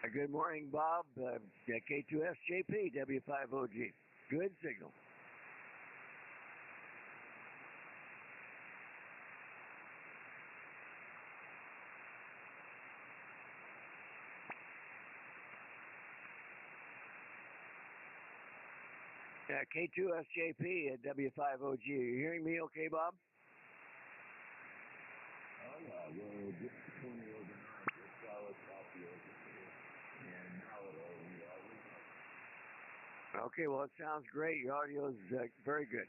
Good morning, Bob. K2SJP, W5OG. Good signal. K2SJP at W5OG. Are you hearing me okay, Bob? Oh, yeah. We're just 20 overnight. Just solid copy over here. And now it'll be Okay, well, it sounds great. Your audio is very good.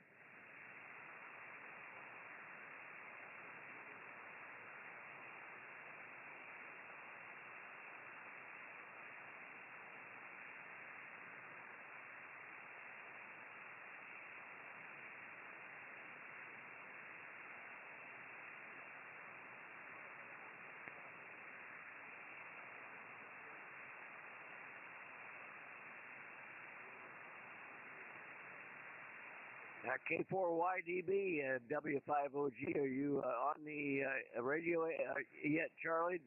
K4YDB, W5OG, are you on the radio yet, Charlie?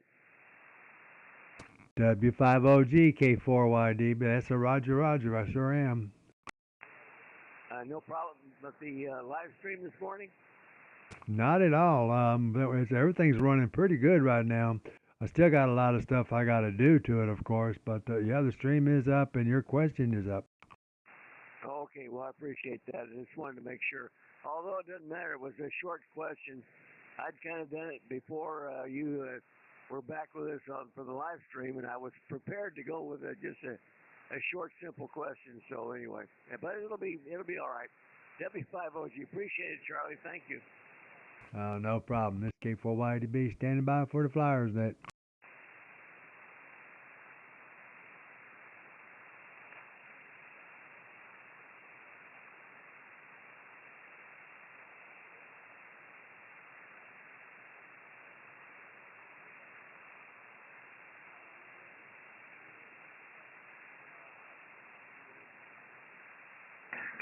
W5OG K4YD, but that's a Roger Roger. I sure am. No problem with the live stream this morning? Not at all. Everything's running pretty good right now. I still got a lot of stuff I got to do to it, of course, but yeah, the stream is up and your question is up. Okay, well, I appreciate that. I just wanted to make sure. Although it doesn't matter, it was a short question. I'd kind of done it before you were back with us for the live stream, and I was prepared to go with just a short, simple question. So anyway, but it'll be all right. W5OG, appreciate it, Charlie. Thank you. No problem. This K4YDB standing by for the Flyers net.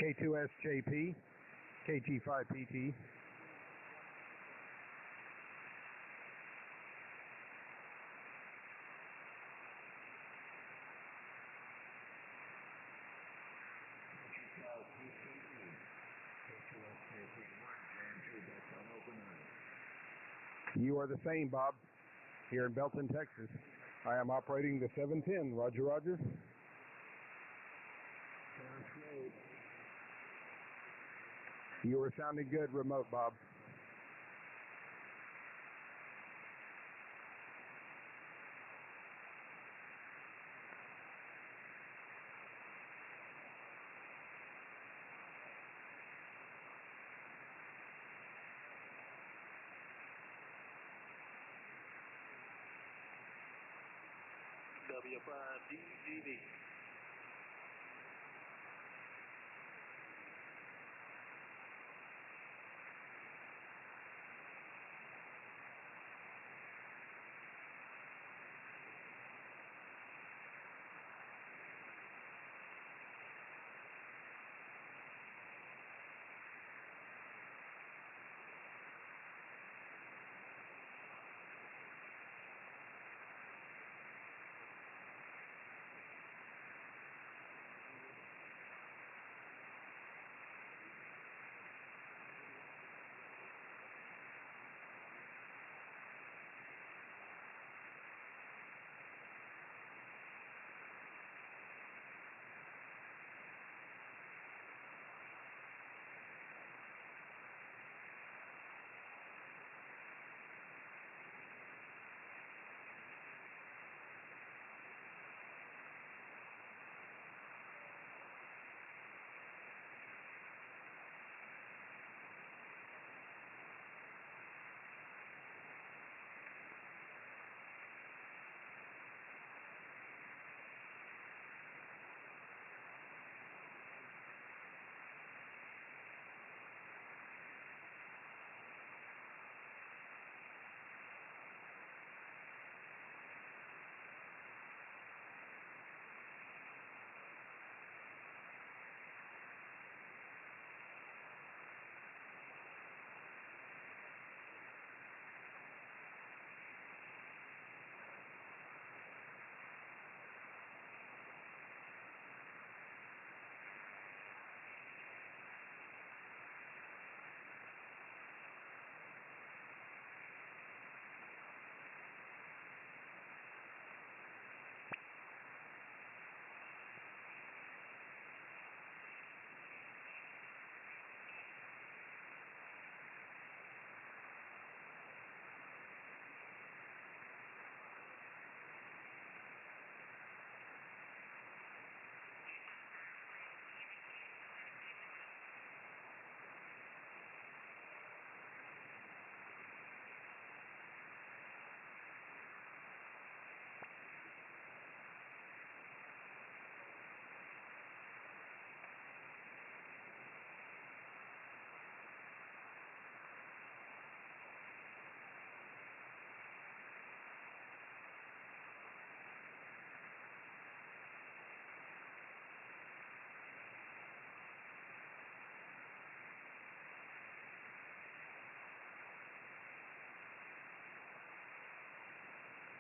K2SJP, KG5PT. You are the same, Bob, here in Belton, Texas. I am operating the 710. Roger, Roger. You were sounding good remote, Bob. W5DGB.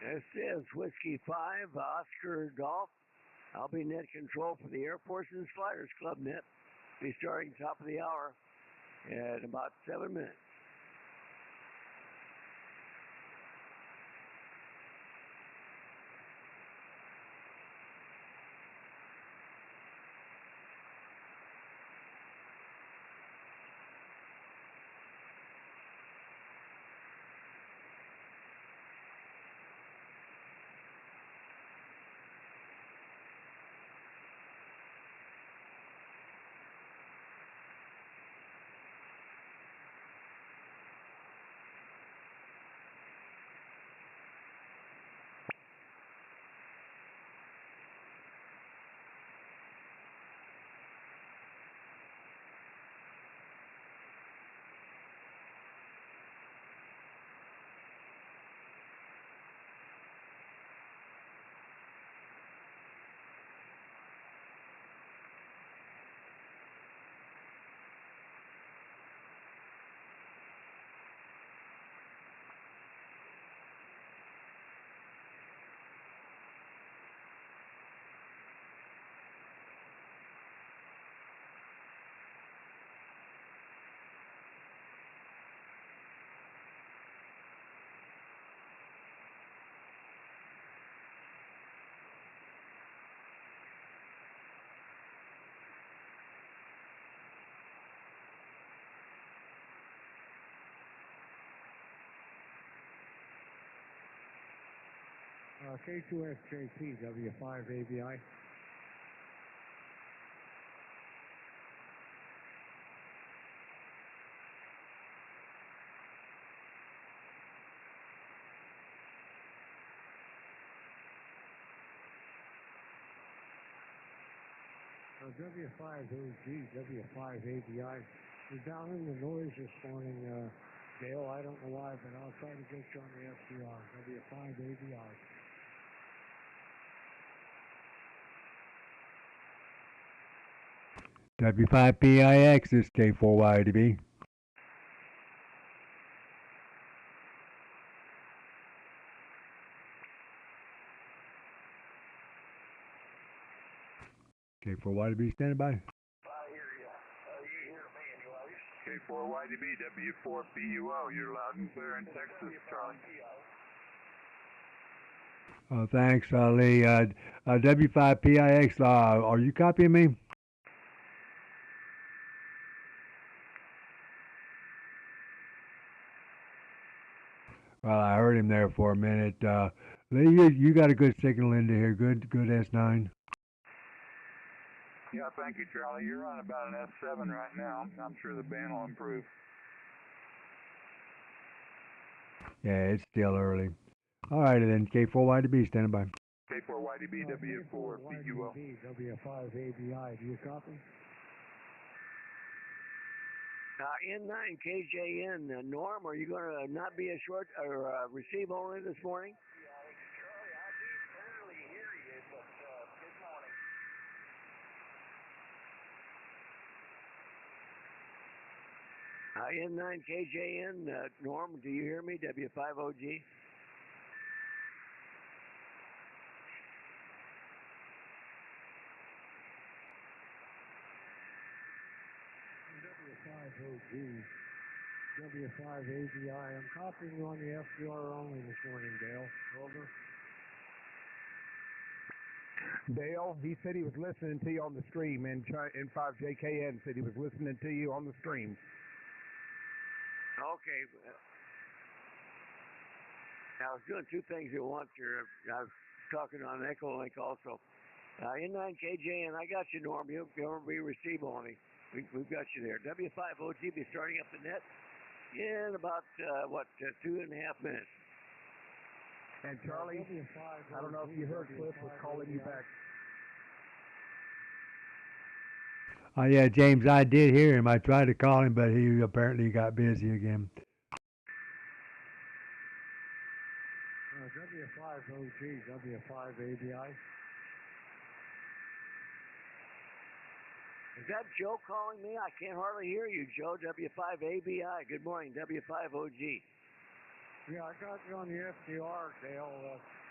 This is Whiskey 5, Oscar Golf. I'll be net control for the Air Force and Flyers Club net. Be starting top of the hour in about 7 minutes. K2SJT, W5ABI. W5OG, W5ABI. We're down in the noise this morning, Dale. I don't know why, but I'll try to get you on the FCR. W5ABI. W5PIX, this K4YDB. K4YDB standing by. I hear you. You hear me anyway. K4YDB, W4BUO. You're loud and clear in Texas, Charlie. Thanks, Lee. W5PIX, are you copying me? Well, I heard him there for a minute. Lee, you got a good signal into here. Good S9. Yeah, thank you, Charlie. You're on about an S7 right now. I'm sure the band will improve. Yeah, it's still early. All right, then. K4YDB, standing by. K4YDB, W4BUO. W5ABI. Do you copy? N9KJN, Norm, are you going to not be a short or receive only this morning? Charlie, I do barely hear you, but good morning. N9KJN, Norm, do you hear me? W5OG. W5OG, W5ABI. I'm copying you on the FDR only this morning, Dale. Over. Dale, he said he was listening to you on the stream, and N5JKN said he was listening to you on the stream. Okay. I was doing two things at once here. I was talking on Echo Link also. N9KJN, I got you, Norm. You'll be receive only. We've got you there. W5OG be starting up the net in about, 2.5 minutes. And Charlie, I don't know if you heard, Cliff was calling you back. Yeah, James, I did hear him. I tried to call him, but he apparently got busy again. W5OG, W5ABI. Is that Joe calling me? I can't hardly hear you, Joe. W5ABI. Good morning, W5OG. Yeah, I got you on the SDR, Dale.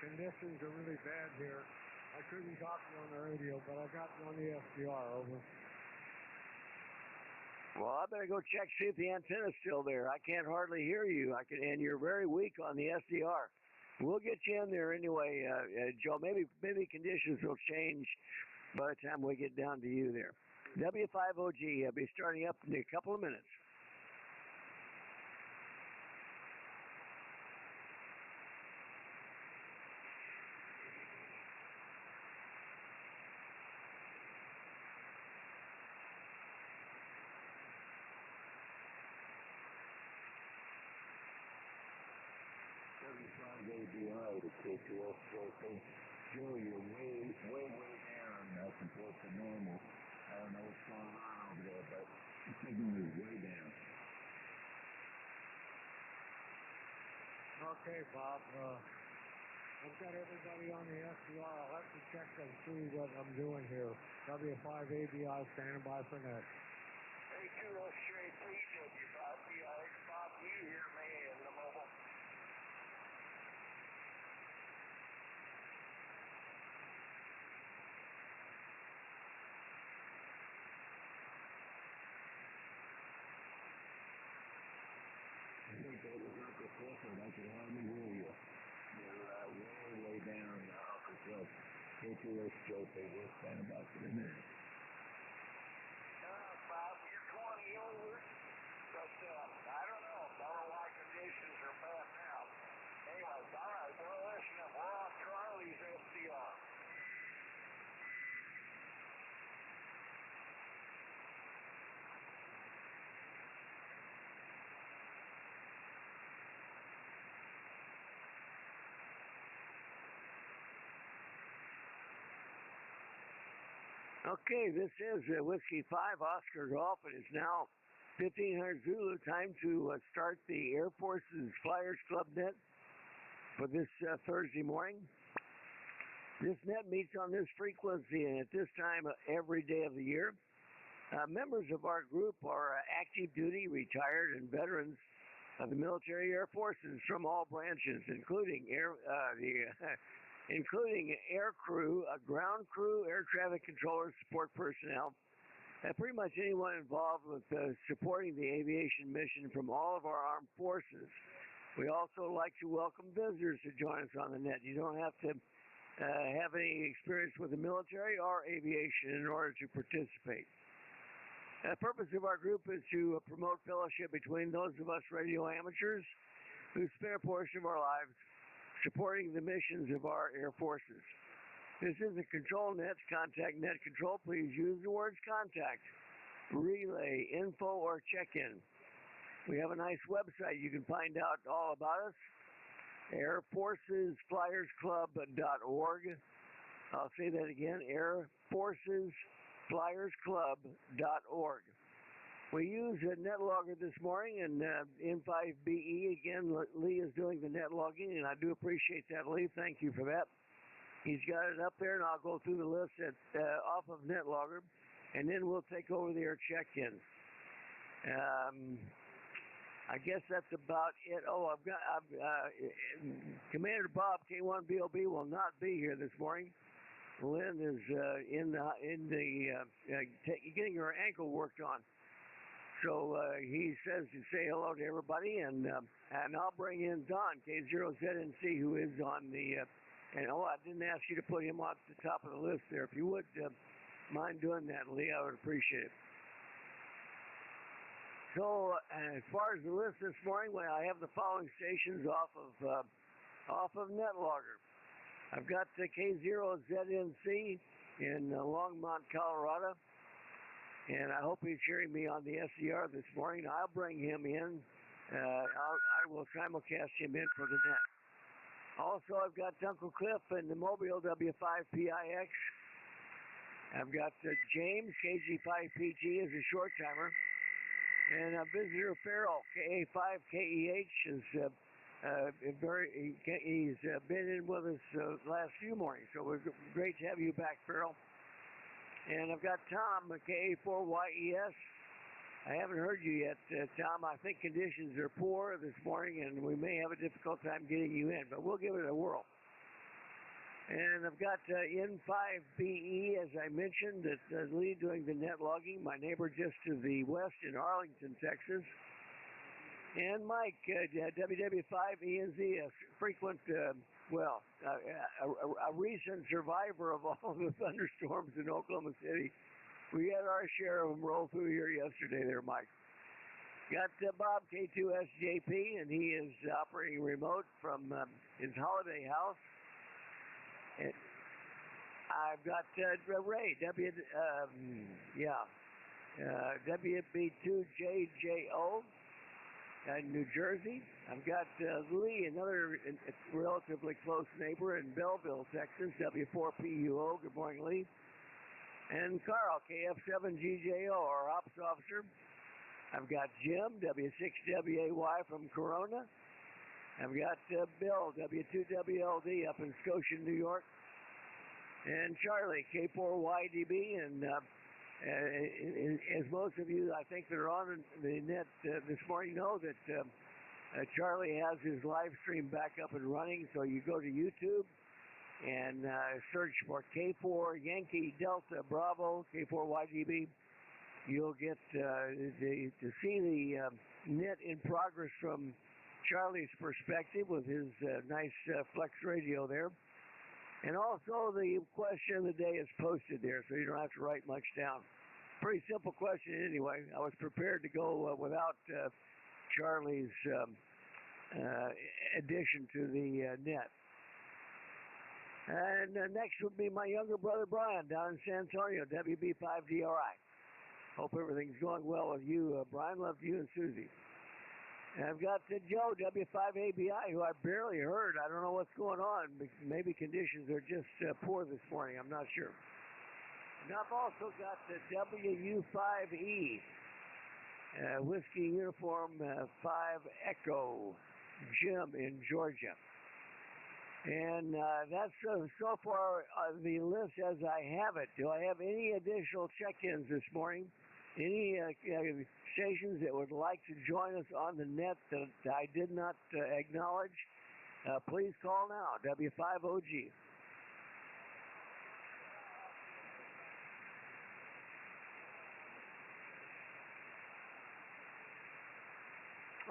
Conditions are really bad here. I couldn't talk to you on the radio, but I got you on the SDR, over. Well, I better go check, see if the antenna's still there. I can't hardly hear you. And you're very weak on the SDR. We'll get you in there anyway, Joe. Maybe conditions will change by the time we get down to you there. W5OG will be starting up in a couple of minutes. ADI to take you off something. Joe, you're way down compared to normal. I don't know what's going on over there, but the signal is way down. Okay, Bob. I've got everybody on the SDR. I'll have to check and see what I'm doing here. W5ABI standing by for net. Hey, 20 straight, please, W5BI. Bob, do you hear me in the mobile? I think that was Uncle Clifford. I can hardly hear you. You're way down, Uncle Cliff. Take your list, Joe. We're standing by for the minute. Bob, you're 20 over, but I don't know. I don't know why conditions are bad now. Anyways, all right, well, listen, we're on Charlie's SDR. Okay, this is Whiskey 5 Oscar Golf. It is now 1500 Zulu. Time to start the Air Force's Flyers Club net for this Thursday morning. This net meets on this frequency and at this time every day of the year. Members of our group are active duty, retired, and veterans of the military air forces from all branches, including including air crew, ground crew, air traffic controllers, support personnel, and pretty much anyone involved with supporting the aviation mission from all of our armed forces. We also like to welcome visitors to join us on the net. You don't have to have any experience with the military or aviation in order to participate. The purpose of our group is to promote fellowship between those of us radio amateurs who spend a portion of our lives supporting the missions of our air forces. This is a control net, contact net control. Please use the words contact, relay, info, or check-in. We have a nice website. You can find out all about us, airforcesflyersclub.org. I'll say that again, airforcesflyersclub.org. We use a net logger this morning, and N5BE, again, Lee is doing the net logging, and I do appreciate that, Lee. Thank you for that. He's got it up there, and I'll go through the list off of net logger, and then we'll take over the air check-in. I guess that's about it. Oh, Commander Bob K1BOB will not be here this morning. Lynn is getting her ankle worked on. So he says to say hello to everybody, and I'll bring in Don, K0ZNC, who is on the, I didn't ask you to put him on the top of the list there. If you would mind doing that, Lee, I would appreciate it. So as far as the list this morning, I have the following stations off of NetLogger. I've got the K0ZNC in Longmont, Colorado. And I hope he's hearing me on the SDR this morning. I'll bring him in. I will simulcast him in for the net. Also, I've got Uncle Cliff in the Mobile W5PIX. I've got James, KG5PG, is a short timer. And visitor Farrell, KA5KEH, is he's been in with us the last few mornings. So it's great to have you back, Farrell. And I've got Tom, KA4YES, I haven't heard you yet, Tom. I think conditions are poor this morning, and we may have a difficult time getting you in, but we'll give it a whirl. And I've got N5BE, as I mentioned, that's lead doing the net logging. My neighbor just to the west in Arlington, Texas. And Mike, WW5ENZ, a frequent, a recent survivor of all the thunderstorms in Oklahoma City. We had our share of them roll through here yesterday there, Mike. Got Bob K2SJP, and he is operating remote from his holiday house. And I've got Ray, WB2JJO in New Jersey. I've got Lee, another relatively close neighbor in Belleville, Texas, W4PUO. Good morning, Lee. And Carl, KF7GJO, our ops officer. I've got Jim, W6WAY from Corona. I've got Bill, W2WLD up in Scotia, New York. And Charlie, K4YDB. And as most of you, I think, that are on the net this morning know that Charlie has his live stream back up and running. So you go to YouTube and search for K4 Yankee Delta Bravo, K4YDB. You'll get to see the net in progress from Charlie's perspective with his nice flex radio there. And also the question of the day is posted there, so you don't have to write much down. Pretty simple question anyway. I was prepared to go without Charlie's addition to the net. And next would be my younger brother Brian down in San Antonio, WB5DRI. Hope everything's going well with you, Brian. Love you and Susie. And I've got Joe, W5ABI, who I barely heard. I don't know what's going on. Maybe conditions are just poor this morning. I'm not sure. And I've also got the WU5E, Whiskey Uniform 5 Echo, Jim in Georgia. And that's so far the list as I have it. Do I have any additional check-ins this morning? Any stations that would like to join us on the net that I did not acknowledge? Please call now, W5OG.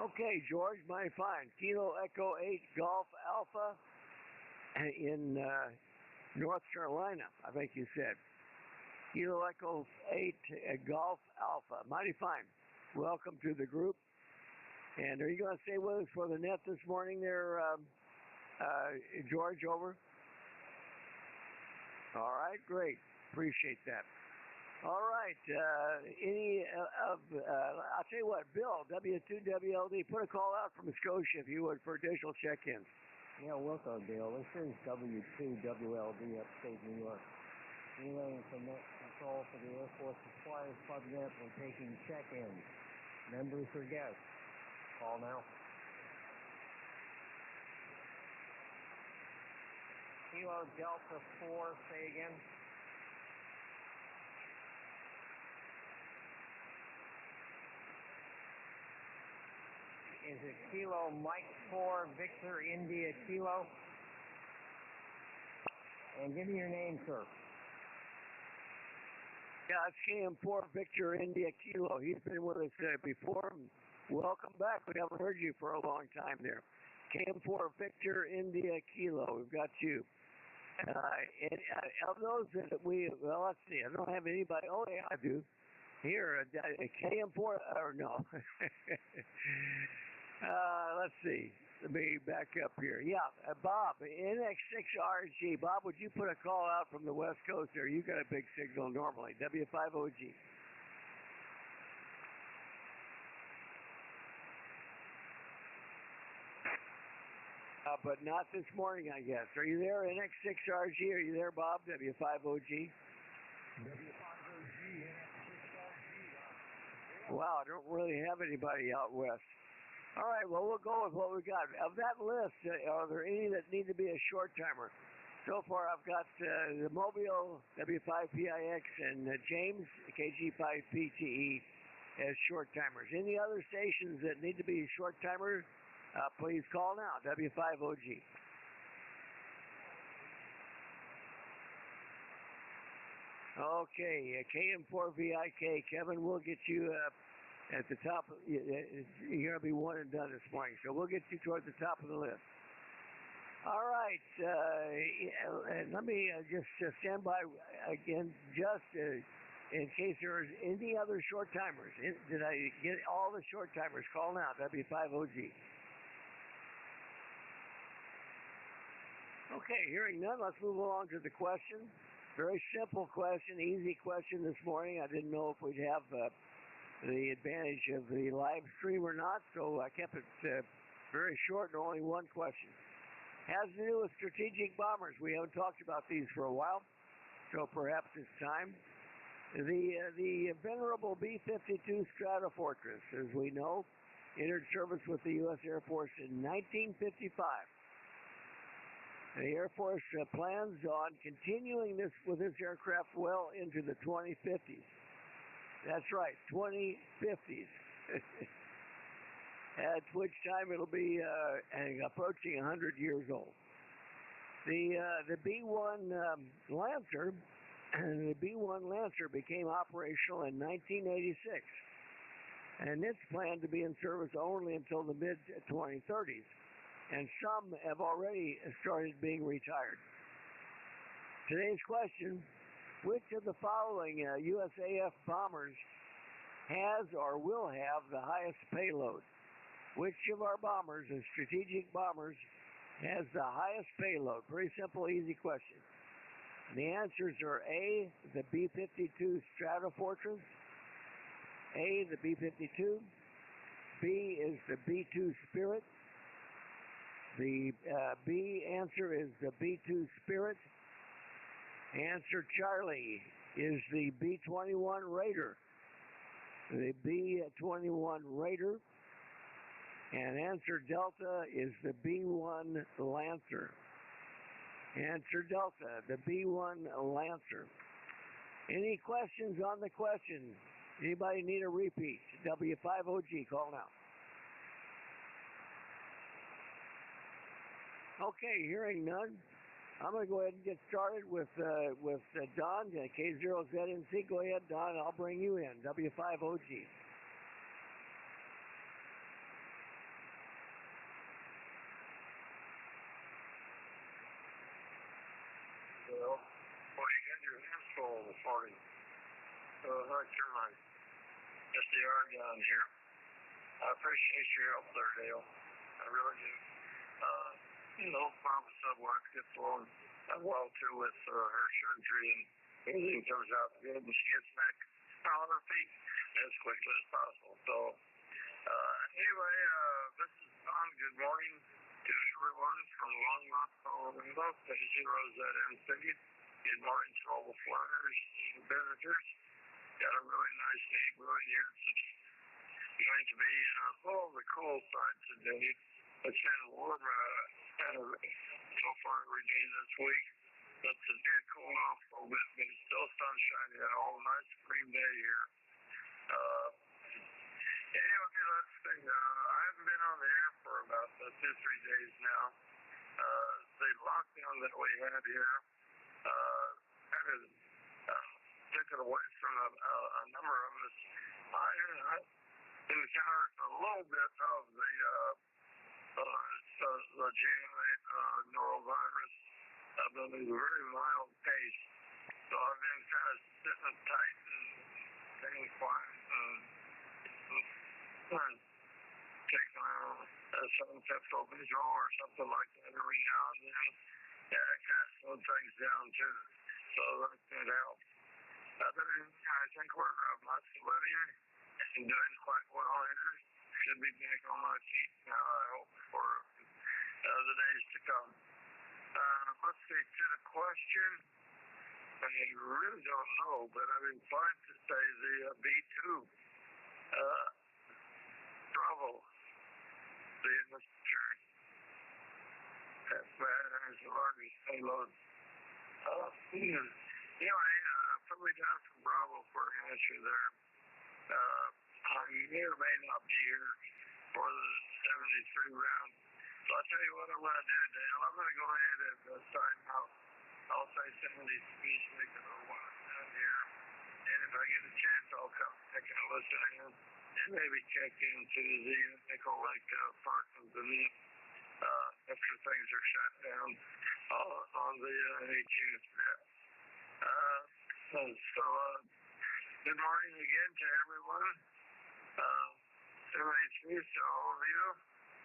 Okay, George, mighty fine. Kilo Echo 8 Golf Alpha in North Carolina, I think you said. Kilo Echo 8 Golf Alpha. Mighty fine. Welcome to the group. And are you going to stay with us for the net this morning there, George, over? All right, great. Appreciate that. All right. I'll tell you what, Bill, W2WLD, put a call out from Scotia, if you would, for additional check-ins. Yeah, welcome, Bill. This is W2WLD, upstate New York. Relaying from net control for the Air Force Suppliers Club net. We're taking check-ins. Members or guests. Call now. Kilo Delta 4, say again. Is it Kilo Mike 4 Victor India Kilo? And give me your name, sir. Yeah, it's KM4 Victor India Kilo. He's been with us before. Welcome back. We haven't heard you for a long time there. KM4 Victor India Kilo. We've got you. And of those that well, let's see. I don't have anybody. Oh, yeah, I do. Here, KM4, or no. Let's see. Let me back up here. Yeah, Bob, NX6RG. Bob, would you put a call out from the West Coast there? You got a big signal normally. W5OG. But not this morning, I guess. Are you there, NX6RG? Are you there, Bob? W5OG? W5OG, NX6RG. Wow, I don't really have anybody out west. All right, well, we'll go with what we got. Of that list, are there any that need to be a short timer? So far, I've got the Mobile, W5PIX, and James, KG5PTE. as short timers. Any other stations that need to be short timers, please call now, W5OG. Okay, KM4VIK, Kevin, we'll get you at the top. You're going to be one and done this morning, so we'll get you toward the top of the list. All right, and let me just stand by again, just in case there's any other short timers. Did I get all the short timers? Call now, W5OG. Okay, hearing none, let's move along to the question. Very simple question, easy question this morning. I didn't know if we'd have the advantage of the live stream or not, so I kept it very short and only one question. Has to do with strategic bombers. We haven't talked about these for a while, so perhaps it's time. The venerable B-52 Stratofortress, as we know, entered service with the U.S. Air Force in 1955. The Air Force plans on continuing this with this aircraft well into the 2050s. That's right, 2050s. At which time it'll be approaching 100 years old. The B-1 Lancer, the B-1 Lancer became operational in 1986, and it's planned to be in service only until the mid-2030s, and some have already started being retired. Today's question: which of the following USAF bombers has or will have the highest payload? Which of our bombers and strategic bombers has the highest payload? Very simple, easy question. And the answers are A, the B-52 Stratofortress, A, the B-52, B is the B-2 Spirit, the B answer is the B-2 Spirit, answer Charlie is the B-21 Raider, the B-21 Raider, and answer Delta is the B-1 Lancer. Answer Delta, the B-1 Lancer. Any questions on the question? Anybody need a repeat? W5OG, call now. Okay, hearing none, I'm going to go ahead and get started with Don, K0ZNC. Go ahead, Don, I'll bring you in, W5OG. Well, you got your hands full this morning. Hi, Caroline. Just the yard down here. I appreciate your help there, Dale. I really do. Mama said wife gets along well too with her surgery, and everything comes out good, and she gets back on her feet as quickly as possible. So, anyway, this is Don. Good morning to everyone from Longmont, Colorado, K0ZNC. Good morning to all the flyers and visitors. Got a really nice day brewing here. It's going to be the cool side today. It's been warm so far every day this week. But today it cooled off a little bit, but it's still sunshiny and all nice spring day here. Anyway, let's see. I haven't been on the air for about 2-3 days now. The lockdown that we had here kind of took it away from a number of us. I encountered a little bit of the GI norovirus, but at a very mild pace. So I've been kind of sitting tight and staying quiet and take some Pepto-Bismol or something like that every now and then. Yeah, it kind of slow things down too. So that helps. Other than that, I think we're blessed to live here and doing quite well here. Should be back on my feet now, I hope, for the days to come. Let's see, to the question, I really don't know, but I'm inclined to say the B-2 Bravo, the industry. That has the largest payload. Anyway, put me down for Bravo for an answer there. You may or may not be here for the 73 round. So I'll tell you what I'm going to do, Dale. I'm going to go ahead and sign out. I'll say 73 is making a one down here. And if I get a chance, I'll come back and listen in and maybe check into the Nickel Lake Park of the Net after things are shut down on the HU's net. Good morning again to everyone. 73 to all of you.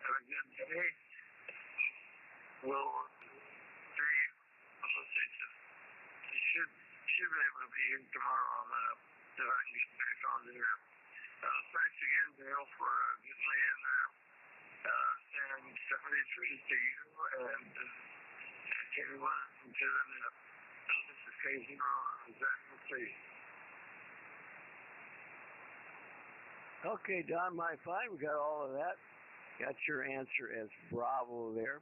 Have a good day. We'll see. You should be able to be here tomorrow on if I can get back on there. Thanks again, Dale, for getting me in there. And 73 to you and everyone to the net. This is Casey Ron. Okay, Don, my fine. We got all of that. Got your answer as Bravo there.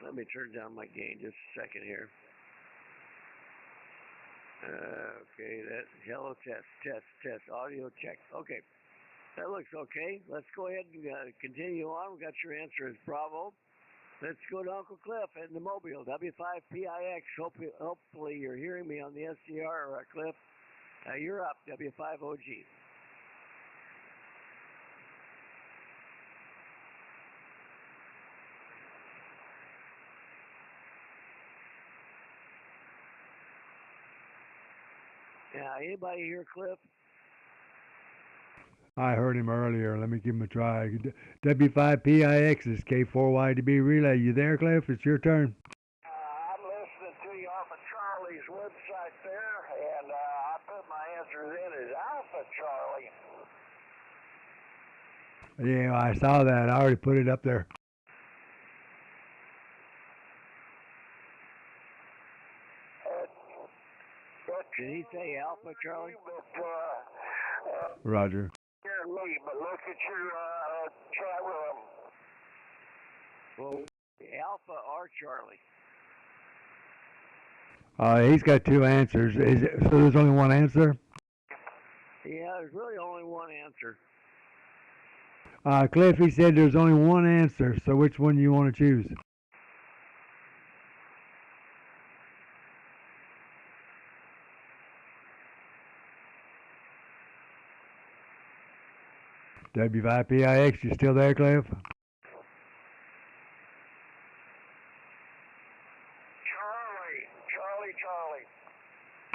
Let me turn down my gain just a second here. Okay, that hello test, audio check. Okay, that looks okay. Let's go ahead and continue on. We got your answer as Bravo. Let's go to Uncle Cliff in the Mobile, W5PIX. Hopefully you're hearing me on the SCR, Cliff. You're up, W5OG. Yeah, anybody here, Cliff? I heard him earlier. Let me give him a try. W5PIX is K4YDB relay. You there, Cliff? It's your turn. I'm listening to you off of Charlie's website there, and I put my answers in as Alpha Charlie. Yeah, I saw that. I already put it up there. Did he say Alpha Charlie? Roger. Me, but look at your chat room. Well, Alpha or Charlie? He's got two answers. So there's only one answer? Yeah, there's really only one answer. Cliff, he said there's only one answer. So which one do you want to choose? W5PIX, you still there, Cliff?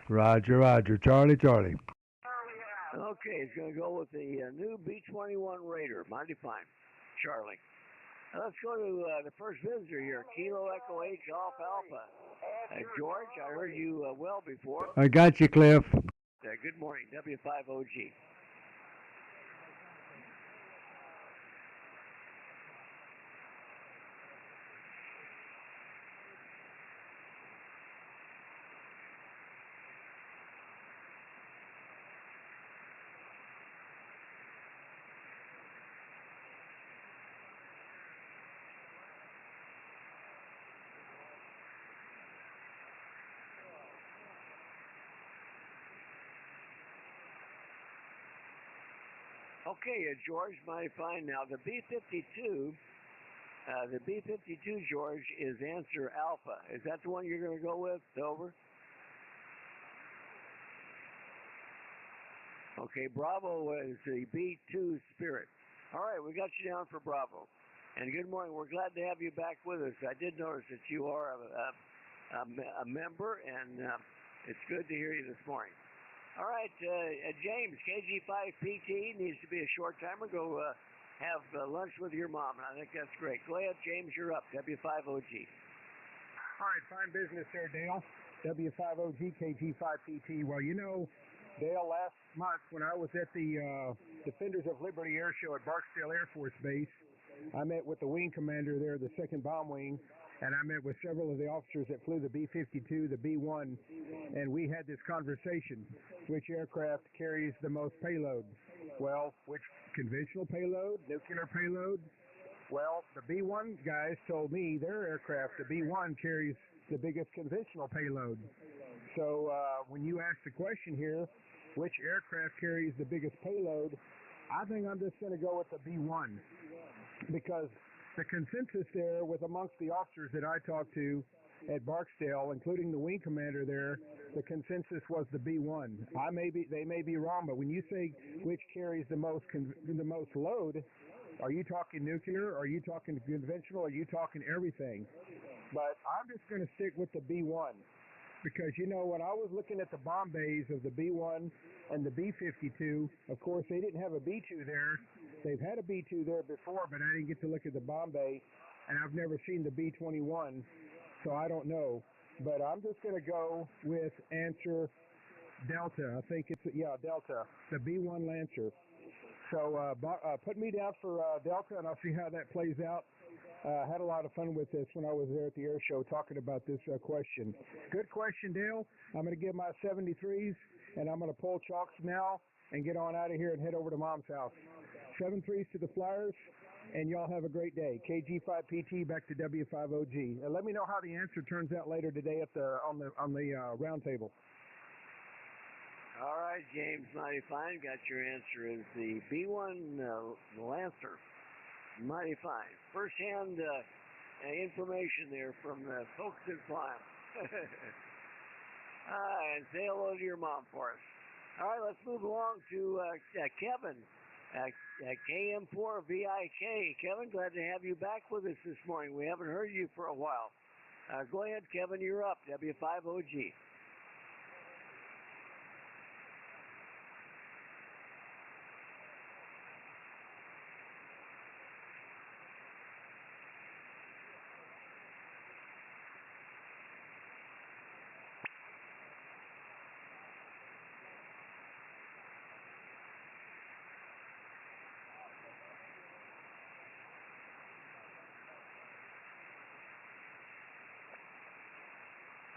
Charlie. Roger. Charlie. Okay, he's going to go with the new B-21 Raider. Mighty fine. Charlie. Let's go to the first visitor here, Kilo Echo H Golf Alpha. George, I heard you well before. I got you, Cliff. Good morning, W5OG. Okay, George, mighty fine. Now, the B-52, George, is answer Alpha. Is that the one you're going to go with? Over? Okay, Bravo is the B-2 Spirit. All right, we got you down for Bravo. And good morning. We're glad to have you back with us. I did notice that you are a member, and it's good to hear you this morning. All right, James, KG5PT needs to be a short timer. Go have lunch with your mom, and I think that's great. Go ahead, James, you're up, W5OG. All right, fine business there, Dale. W5OG, KG5PT. Well, you know, Dale, last month when I was at the Defenders of Liberty Air Show at Barksdale Air Force Base, I met with the wing commander there, the 2nd Bomb Wing, and I met with several of the officers that flew the B-52, the B-1, and we had this conversation. Which aircraft carries the most payload? Well, which conventional payload, nuclear payload? Well, the B-1 guys told me their aircraft, the B-1, carries the biggest conventional payload. So when you ask the question here, which aircraft carries the biggest payload, I think I'm just going to go with the B1 because the consensus there with amongst the officers that I talked to at Barksdale, including the wing commander there, the consensus was the B1. They may be wrong, but when you say which carries the most load, are you talking nuclear? Are you talking conventional? Are you talking everything? But I'm just going to stick with the B1 because, you know, when I was looking at the bomb bays of the B1 and the B-52, of course, they didn't have a B-2 there. They've had a B-2 there before, but I didn't get to look at the bomb bay, and I've never seen the B-21, so I don't know. But I'm just going to go with answer Delta. I think it's, Delta, the B-1 Lancer. So put me down for Delta, and I'll see how that plays out. Had a lot of fun with this when I was there at the air show talking about this question. Good question, Dale. I'm going to give my 73s, and I'm going to pull chalks now and get on out of here and head over to Mom's house. 7-3s to the Flyers, and y'all have a great day. KG5PT back to W5OG. Let me know how the answer turns out later today at on the round table. All right, James, mighty fine. Got your answer is the B1 Lancer. Mighty fine. First-hand information there from the folks that fly 'em. And say hello to your mom for us. All right, let's move along to Kevin at KM4VIK. Kevin, glad to have you back with us this morning. We haven't heard you for a while. Go ahead, Kevin. You're up. W5OG.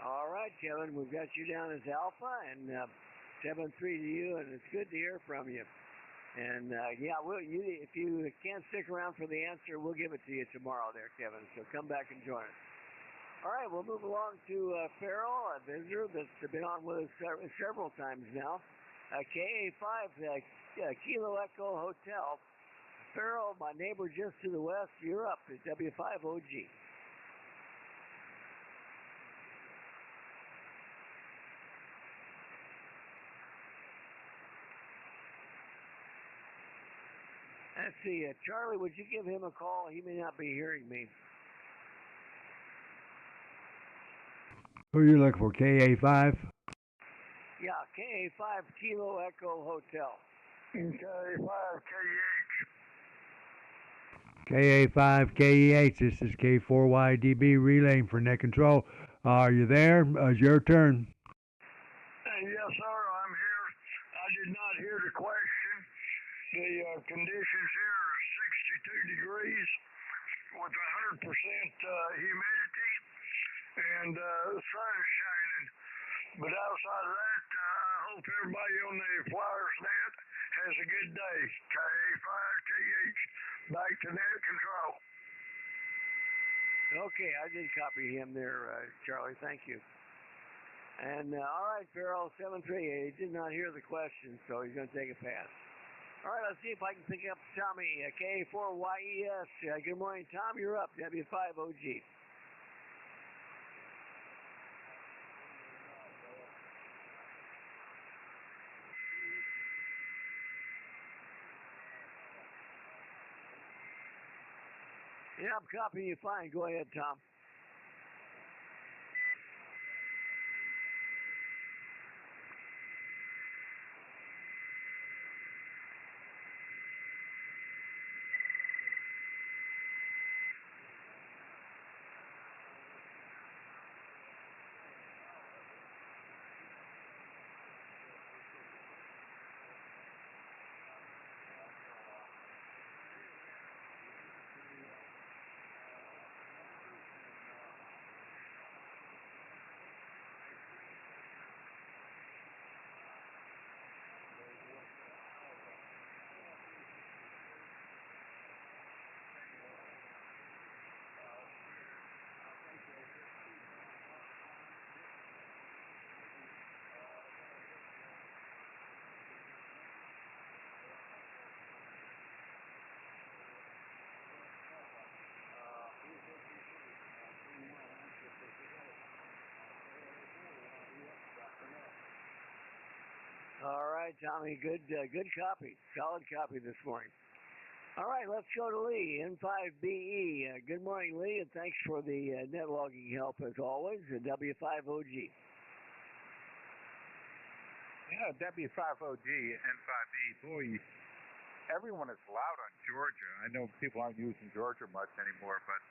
All right, Kevin, we've got you down as Alpha, and 7-3 to you, and it's good to hear from you. And if you can't stick around for the answer, we'll give it to you tomorrow there, Kevin. So come back and join us. All right, we'll move along to Farrell, a visitor that's been on with us several times now. KA5, Kilo Echo Hotel. Farrell, my neighbor just to the west, you're up at W5OG. Let's see, Charlie, would you give him a call? He may not be hearing me. Who are you looking for, KA5? Yeah, KA5 Kilo Echo Hotel. KA5 KEH. KA5 KEH, this is K4YDB relaying for net control. Are you there? It's your turn. Yes, sir, I'm here. I did not hear the question. The conditions here are 62 degrees with 100% humidity, and the sun is shining. But outside of that, I hope everybody on the Flyers Net has a good day. KA5KH, back to net control. Okay, I did copy him there, Charlie. Thank you. And all right, Farrell, 7-3. He did not hear the question, so he's going to take a pass. All right, let's see if I can pick up Tommy, K4YES. Good morning, Tom. You're up, W5OG. Yeah, I'm copying you fine. Go ahead, Tom. right, Tommy. Good copy. Solid copy this morning. All right, let's go to Lee, N5BE. Good morning, Lee, and thanks for the net logging help as always. W5OG. Yeah, W5OG, N5B. Boy, everyone is loud on Georgia. I know people aren't using Georgia much anymore, but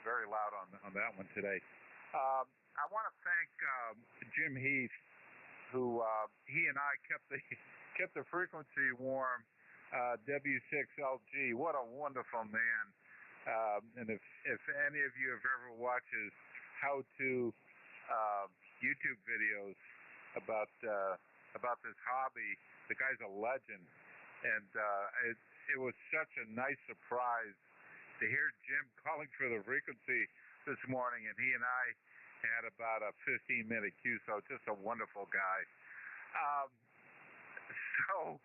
very loud on that one today. I want to thank Jim Heath, who he and I kept the frequency warm. W6LG, what a wonderful man! And if any of you have ever watched his how-to YouTube videos about this hobby, the guy's a legend. And it was such a nice surprise to hear Jim calling for the frequency this morning, and he and I had about a 15-minute queue, so just a wonderful guy. So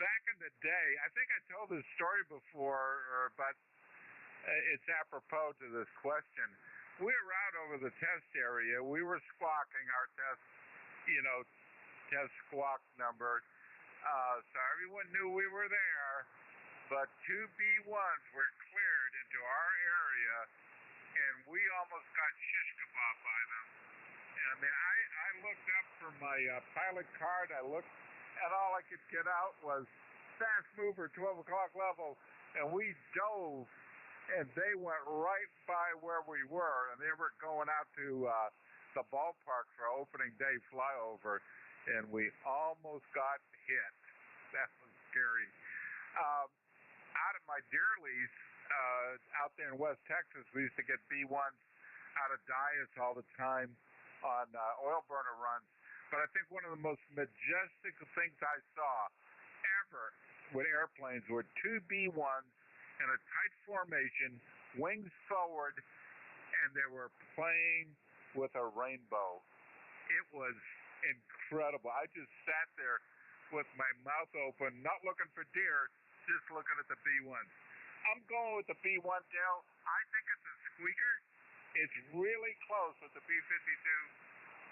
back in the day, I think I told this story before, but it's apropos to this question. We were out over the test area. We were squawking our test squawk number. So everyone knew we were there, but two B1s were cleared into our area, and we almost got shish kebab by them. And I mean, I looked up from my pilot card. I looked, and all I could get out was fast mover 12 o'clock level, and we dove, and they went right by where we were, and they were going out to the ballpark for opening day flyover, and we almost got hit. That was scary. Out at my deer lease out there in West Texas, we used to get B1s out of Dias all the time on oil burner runs. But I think one of the most majestic things I saw ever with airplanes were two B1s in a tight formation, wings forward, and they were playing with a rainbow. It was incredible. I just sat there with my mouth open, not looking for deer, just looking at the B1s. I'm going with the B1, Dale. I think it's a squeaker. It's really close with the B52,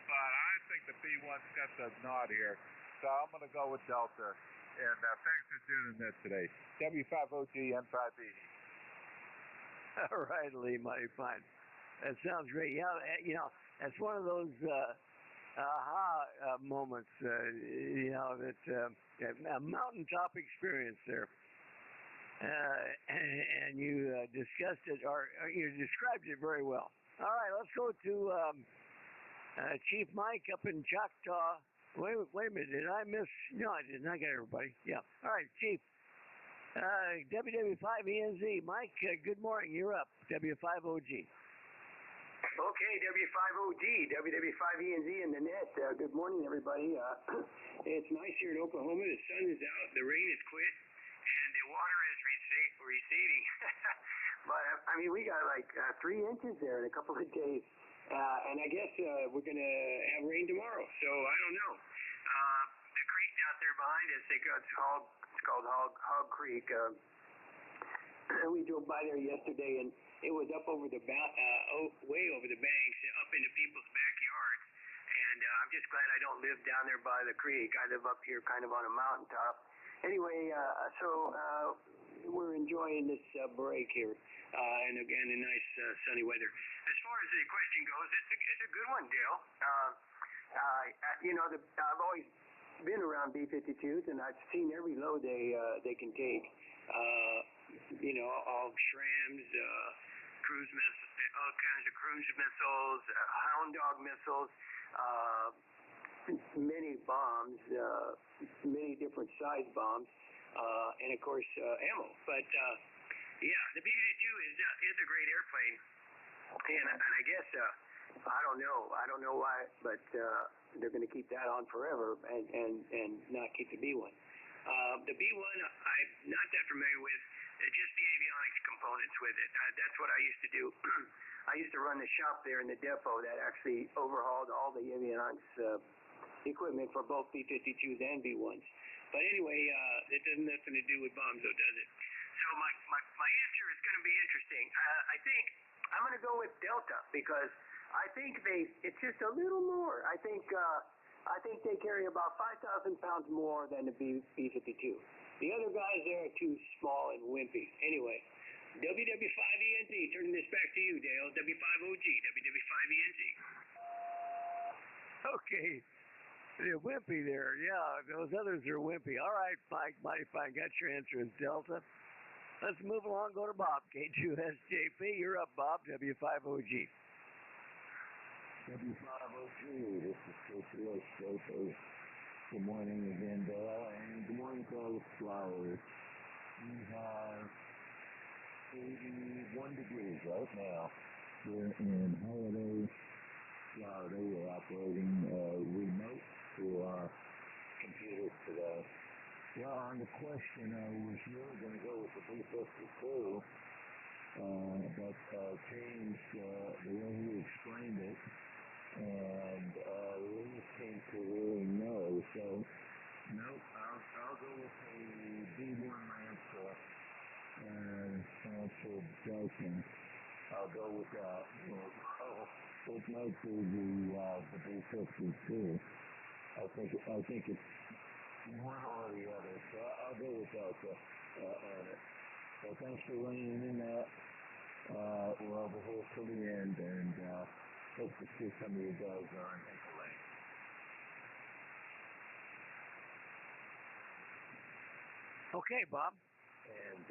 but I think the B1's got the nod here. So I'm going to go with Delta. And thanks for doing that today. W5OG N5B. All right, Lee, mighty fine. That sounds great. Yeah, that's one of those aha moments, that a mountaintop experience there. And you discussed it, or you described it very well. All right, let's go to Chief Mike up in Choctaw. Wait a minute, did I miss? No, I didn't. I got everybody. Yeah. All right, Chief. WW5ENZ. Mike, good morning. You're up. W5OG. Okay, W5OG, WW5ENZ in the net. Good morning, everybody. It's nice here in Oklahoma. The sun is out, the rain is quit, and the water is receding. But, I mean, we got like 3 inches there in a couple of days. And I guess we're going to have rain tomorrow, so I don't know. The creek out there behind us, it's called Hog Creek. We drove by there yesterday, and it was up over the way over the banks, up into people's backyards. And I'm just glad I don't live down there by the creek. I live up here kind of on a mountaintop. Anyway, so we're enjoying this break here, and again, a nice sunny weather. As far as the question goes, it's a good one, Dale. I've always been around B-52s, and I've seen every load they can take. All SRAMs, cruise missiles, all kinds of cruise missiles, Hound Dog missiles, many bombs, many different size bombs, and of course ammo. But the B-52 is a great airplane, and I guess I don't know why, but they're going to keep that on forever and not keep the B-1. The B-1 I'm not that familiar with. Just the avionics components with it. That's what I used to do. I used to run the shop there in the depot that actually overhauled all the avionics equipment for both B-52s and B-1s. But anyway, it doesn't have nothing to do with bombs, though, does it? So my answer is going to be interesting. I think I'm going to go with Delta because I think it's just a little more. I think I think they carry about 5,000 pounds more than the B-52. The other guys there are too small and wimpy. Anyway, WW5ENT, turning this back to you, Dale. W5OG, WW5ENT. Okay. They're wimpy there. Yeah, those others are wimpy. All right, Mike, mighty fine. Got your answer. It's Delta. Let's move along. Go to Bob. K2SJP. You're up, Bob. W5OG. W5OG, this is K2SJP. Good morning again, Dale, and good morning to all the flyers. We have 81 degrees right now. We're in Holiday, Florida. We're operating remote through our computers today. Well, on the question, I was really going to go with the B-52, but changed the way he explained it, and Lee seemed to really know. So, nope, I'll go with the B-1 Lancer and Lancer Dyson. I'll go with that. It might be the B-52. I think it's one or the other, so I'll go with Delta on it. So thanks for reining in that. We're over here to the end, and hope to see some of you guys on Nickel Lane. Okay, Bob. And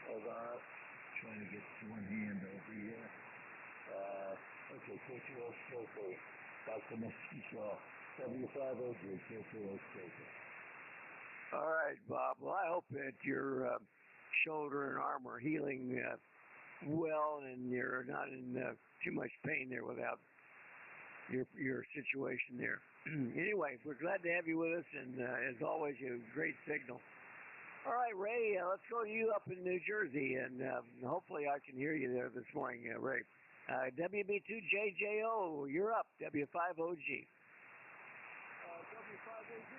hold on, trying to get one hand over here. Okay, K2SJP. Dr. Mr. W5OG, K2SJP. All right, Bob. Well, I hope that your shoulder and arm are healing well, and you're not in too much pain there without your situation there. Anyway, we're glad to have you with us, and as always, you have a great signal. All right, Ray, let's go to you up in New Jersey, and hopefully I can hear you there this morning, Ray. WB2JJO, you're up. W5OG. W5OG.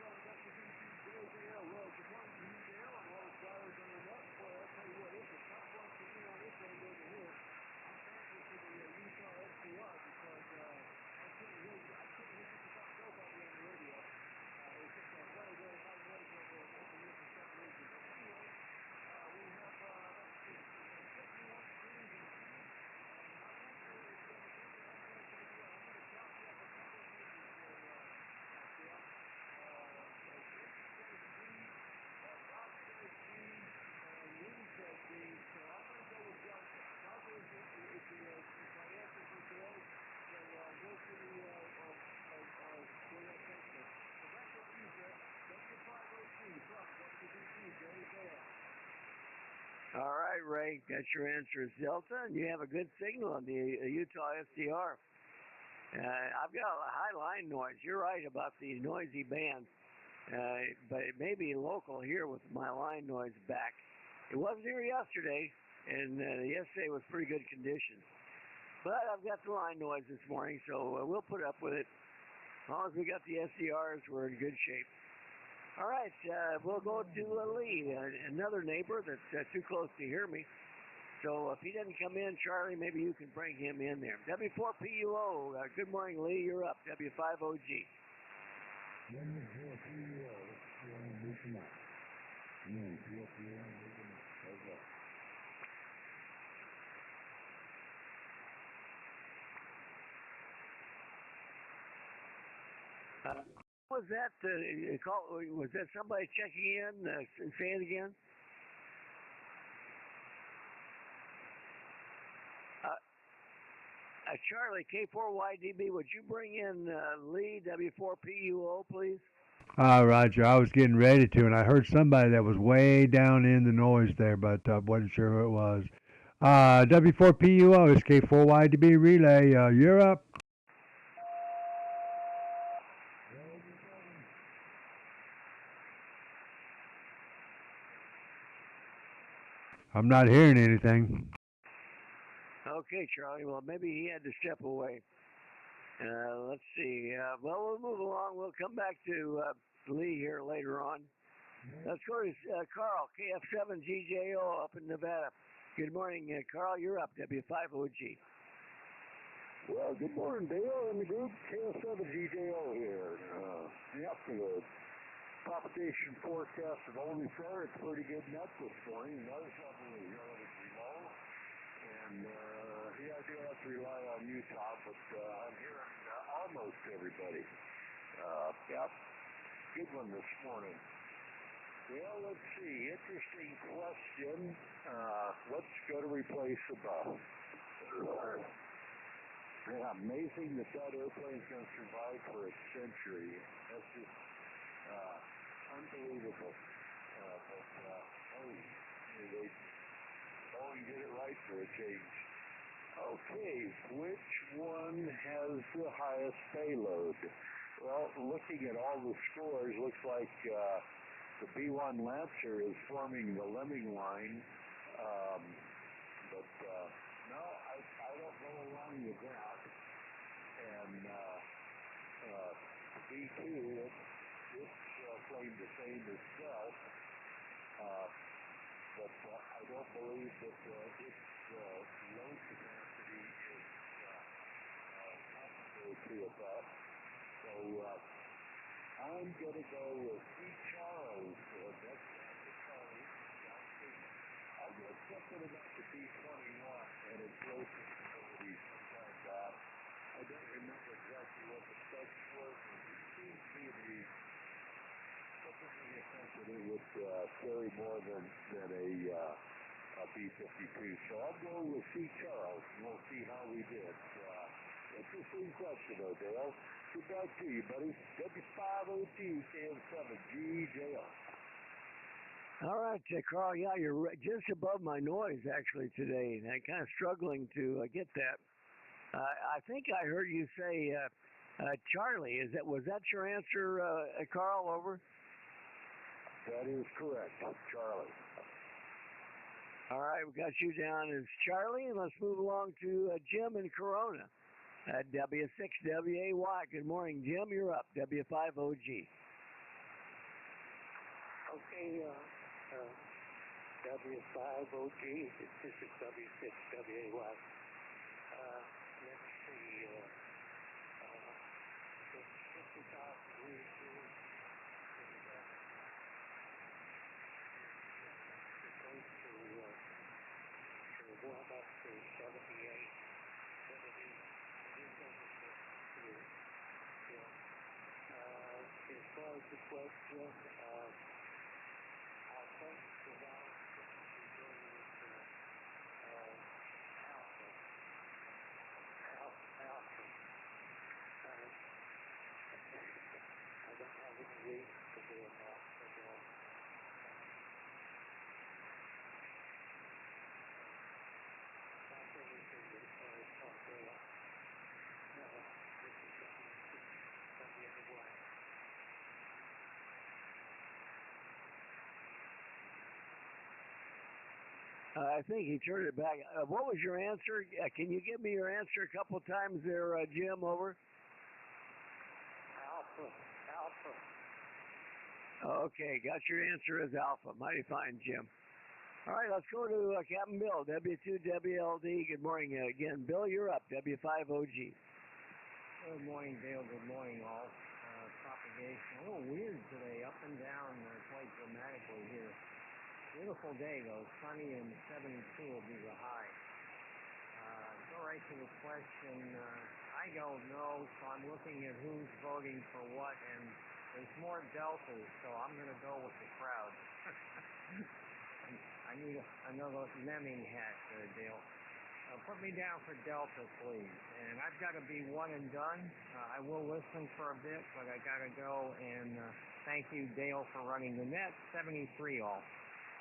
From WB2JJO. Well, good morning to you, Dale, and all the flyers on the net. Boy, I'll tell you what, it's a tough one for me on this end over here. I'm thankful for the Utah SDR because I couldn't listen to that nobody on the radio. It's just a very, very high noise over here for some reason. But anyway, we have, let's see, 51 degrees in All right, Ray, got your answer. It's Delta, and you have a good signal on the Utah SDR. I've got a high line noise. You're right about the noisy band, but it may be local here with my line noise back. It wasn't here yesterday, and yesterday was pretty good conditions. But I've got the line noise this morning, so we'll put up with it. As long as we got the SDRs, we're in good shape. All right, we'll go to Lee, another neighbor that's too close to hear me. So if he doesn't come in, Charlie, maybe you can bring him in there. W4PUO, good morning, Lee. You're up. W5OG. W4PUO, Was that was that somebody checking in? Say it again. Charlie, K4YDB, would you bring in Lee, W4PUO, please? Roger. I was getting ready to, and I heard somebody that was way down in the noise there, but wasn't sure who it was. W4PUO is K4YDB relay. You're up. I'm not hearing anything. Okay, Charlie. Well, maybe he had to step away. Let's see. Well, we'll move along. We'll come back to Lee here later on. Let's go to Carl, KF7GJO up in Nevada. Good morning, Carl. You're up, W5OG. Well, good morning, Dale and the group. KS7G Dale here. For the propagation forecast of only fair, it's pretty good net this morning. Notice level is relatively low. And I do have to rely on Utah, but I'm hearing almost everybody. Good one this morning. Well, let's see. Interesting question. What's going to replace a bus? Yeah, amazing that airplane's going to survive for a century. That's just unbelievable. They Boeing did it right for a change. Okay, which one has the highest payload? Well, looking at all the scores, looks like the B-1 Lancer is forming the lemming line. No, I don't go along with that. And B2, it's claimed the same itself. But I don't believe that its load capacity is comparable to that. So I'm going to go with C. Charles. That's Charlie. I guess something about the B-21 and its load capability, something like that. I don't remember exactly what the specs were, but it seems to me to be something to the effect that it would carry more than a B-52. So I'll go with C. Charles, and we'll see how we did. Interesting question, though, Dale. Good back to you, buddy. W5OG Dales Dale. All right, Carl. Yeah, you're just above my noise actually today, and I'm kind of struggling to get that. I think I heard you say Charlie. Was that your answer, Carl? Over. That is correct, Charlie. All right, we got you down as Charlie, and let's move along to Jim in Corona at W6WAY. Good morning, Jim. You're up. W5OG. Okay, W5OG, this is W6WAY. Let's see, it's 50,000 degrees here. It goes to warm up to 78, 70. As far as the question, I think the valve should go with alpha. I don't have any reason to do it now. Not anything as far as Pompeo. This is from the other way. I think he turned it back. What was your answer? Can you give me your answer a couple of times there, Jim? Over. Alpha. Okay, got your answer as Alpha. Mighty fine, Jim. All right, let's go to Captain Bill, W2WLD. Good morning again. Bill, you're up, W5OG. Good morning, Dale. Good morning, all. Propagation. A little weird today, up and down quite dramatically here. Beautiful day, though. Sunny and 72 will be the high. Go right to the question. I don't know, so I'm looking at who's voting for what, and there's more deltas, so I'm going to go with the crowd. I need another lemming hat, Dale. Put me down for Delta, please. And I've got to be one and done. I will listen for a bit, but I got to go. And thank you, Dale, for running the net. 73 all.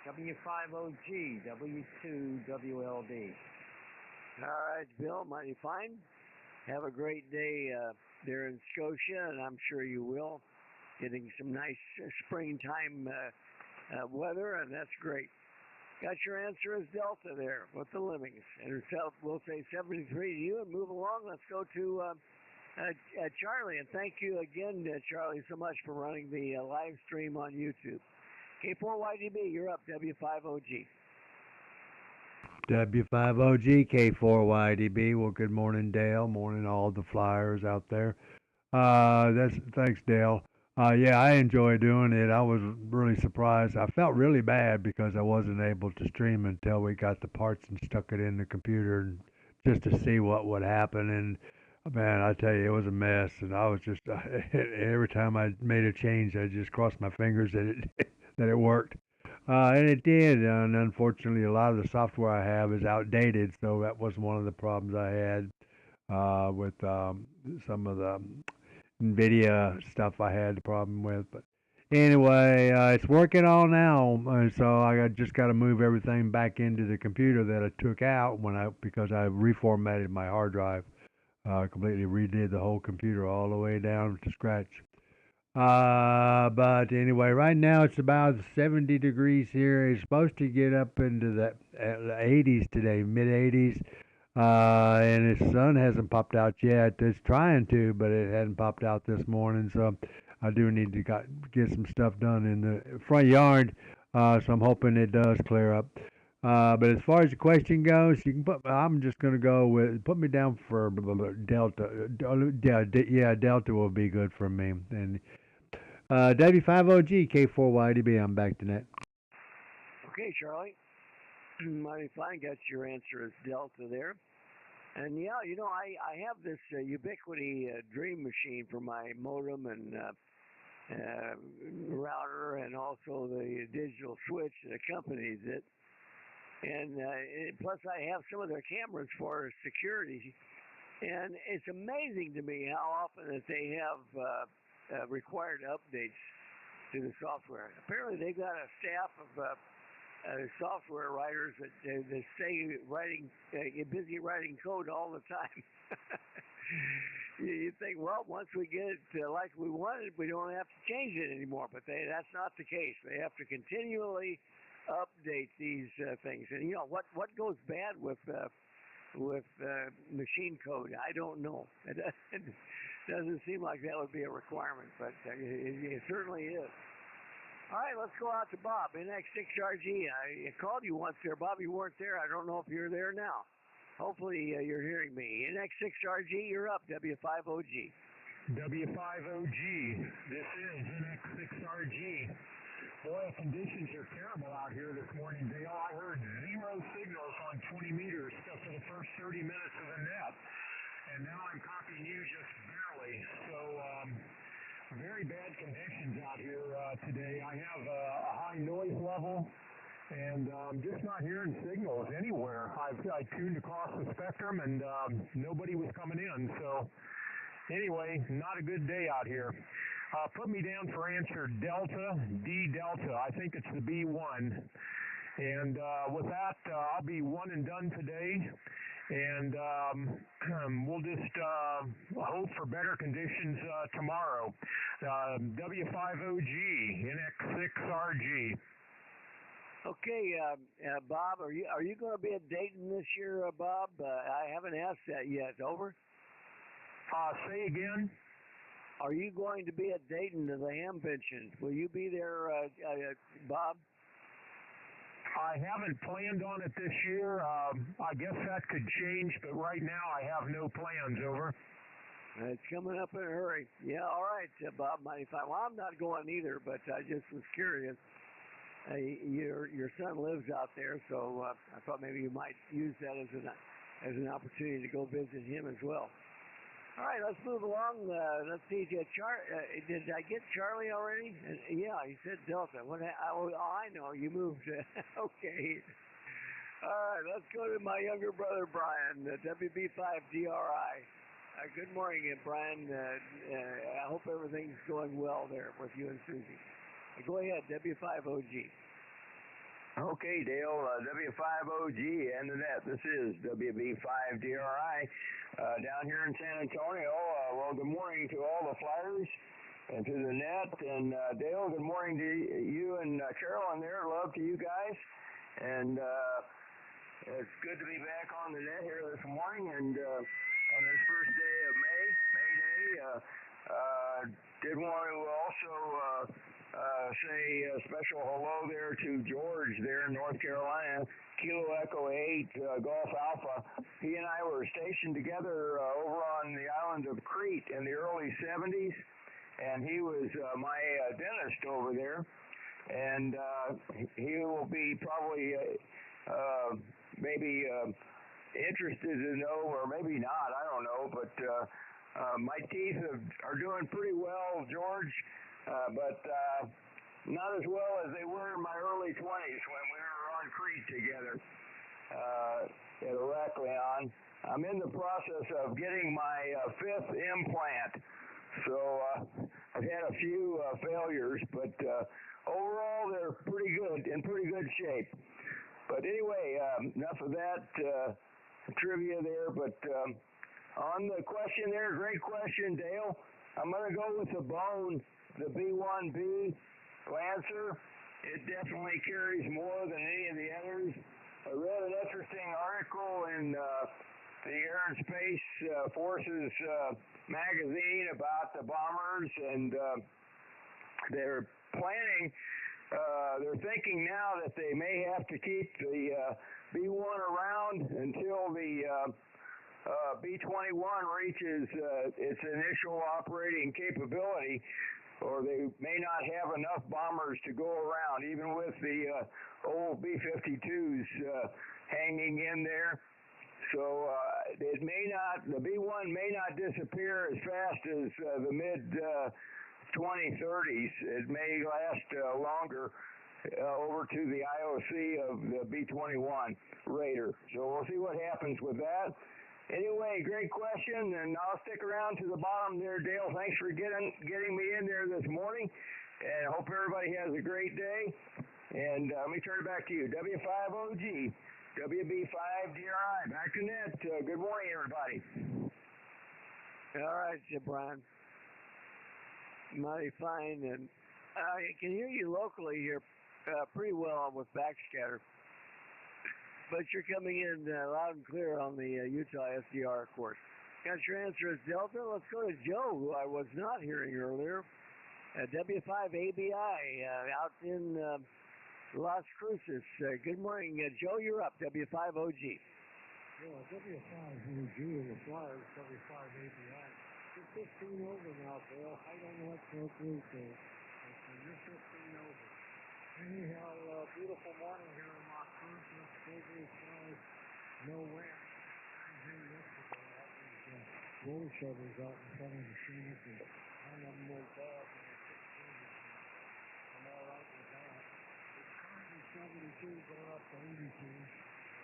W5OG, W2WLD. All right, Bill, mighty fine. Have a great day there in Scotia, and I'm sure you will. Getting some nice springtime weather, and that's great. Got your answer as Delta there with the lemmings. And we'll say 73 to you and move along. Let's go to Charlie. And thank you again, Charlie, so much for running the live stream on YouTube. K4YDB, you're up, W5OG. W5OG K4YDB. Well, good morning, Dale. Morning, all the flyers out there. That's thanks, Dale. Yeah, I enjoy doing it. I was really surprised. I felt really bad because I wasn't able to stream until we got the parts and stuck it in the computer and just to see what would happen. And man, I tell you, it was a mess. And I was just every time I made a change, I just crossed my fingers that it that it worked. And it did. And unfortunately, a lot of the software I have is outdated, so that was one of the problems I had with some of the NVIDIA stuff I had the problem with. But anyway, it's working all now, so just got to move everything back into the computer that I took out because I reformatted my hard drive, completely redid the whole computer all the way down to scratch. But anyway, right now it's about 70 degrees here. It's supposed to get up into the 80s today, mid 80s. And the sun hasn't popped out yet. It's trying to, but it hadn't popped out this morning. So I do need to get some stuff done in the front yard. So I'm hoping it does clear up. But as far as the question goes, you can put. I'm just gonna go with put me down for Delta. Yeah, Delta will be good for me. And W5OG K4YDB. I'm back to net. Okay, Charlie. Mighty fine. Got your answer as Delta there. And yeah, I have this Ubiquity Dream Machine for my modem and router, and also the digital switch that accompanies it. And plus, I have some of their cameras for security. And it's amazing to me how often that they have required updates to the software. Apparently, they've got a staff of software writers that stay busy writing code all the time. You think, well, once we get it like we want it, we don't have to change it anymore. But that's not the case. They have to continually update these things. And what goes bad with machine code? I don't know. It doesn't seem like that would be a requirement, but it certainly is. All right, let's go out to Bob, NX6RG. I called you once there, Bob. You weren't there. I don't know if you're there now. Hopefully you're hearing me. NX6RG, you're up, W5OG. W5OG, this is NX6RG. Boy, conditions are terrible out here this morning, Dale. I heard 0 signals on 20 meters for the first 30 minutes of the net. And now I'm copying you just barely. So, very bad conditions out here today. I have a high noise level, and I'm just not hearing signals anywhere. I tuned across the spectrum, and nobody was coming in. So anyway, not a good day out here. Put me down for answer Delta, D Delta. I think it's the B1. And with that, I'll be one and done today. And we'll just hope for better conditions tomorrow. W5OG, NX6RG. Okay, Bob, are you going to be at Dayton this year, Bob? I haven't asked that yet. Over. Say again. Are you going to be at Dayton to the ham pension? Will you be there, Bob? I haven't planned on it this year. I guess that could change, but right now I have no plans. Over. It's coming up in a hurry. Yeah, all right, Bob. Mighty fine. Well, I'm not going either, but I just was curious. Your son lives out there, so I thought maybe you might use that as an opportunity to go visit him as well. All right, let's move along. Let's see. Did I get Charlie already? Yeah, he said Delta. I know you moved. Okay. All right, let's go to my younger brother Brian, WB5DRI. Good morning, Brian. I hope everything's going well there with you and Susie. Go ahead, W5OG. Okay, Dale, W5OG and the net. This is WB5DRI down here in San Antonio. Well, good morning to all the flyers and to the net. And Dale, good morning to you and Carolyn there. Love to you guys. And it's good to be back on the net here this morning. And on this first day of May Day, Did want to also say a special hello there to George there in North Carolina, Kilo Echo 8, Golf Alpha. He and I were stationed together over on the island of Crete in the early 70s, and he was my dentist over there. And he will be probably maybe interested to know, or maybe not, I don't know, but my teeth are doing pretty well, George, but not as well as they were in my early 20s when we were on Crete together at Heraklion. I'm in the process of getting my fifth implant, so I've had a few failures, but overall they're pretty good, in pretty good shape. But anyway, enough of that trivia there, but on the question there, great question, Dale. I'm going to go with the bone, the B1B Lancer. It definitely carries more than any of the others. I read an interesting article in the Air and Space Forces magazine about the bombers, and they're planning, they're thinking now that they may have to keep the B-1 around until the B-21 reaches its initial operating capability, or they may not have enough bombers to go around, even with the old B-52s hanging in there. So it may not, the B-1 may not disappear as fast as the mid-2030s. It may last longer over to the IOC of the B-21 Raider. So we'll see what happens with that. Anyway, great question, and I'll stick around to the bottom there, Dale. Thanks for getting me in there this morning, and I hope everybody has a great day. And let me turn it back to you. W5OG, WB5DRI, back to net. Good morning, everybody. All right, Brian. Mighty fine, and I can hear you locally here pretty well with backscatter. But you're coming in loud and clear on the Utah SDR, of course. Got your answer as Delta. Let's go to Joe, who I was not hearing earlier. W5ABI out in Las Cruces. Good morning, Joe. You're up. W5OG. Yeah, W5OG and the Flyers, W5ABI. You're 15 over now, Bill. I don't know what's so close there. You're 15 over. Anyhow, beautiful morning here in Las Cruces. Silvery skies, no wind. I was here yesterday. I had these roll shovels out in front of the shoes, and one of them was bad, and I took care of it. I'm all right with that. It's currently 72, going up to 82.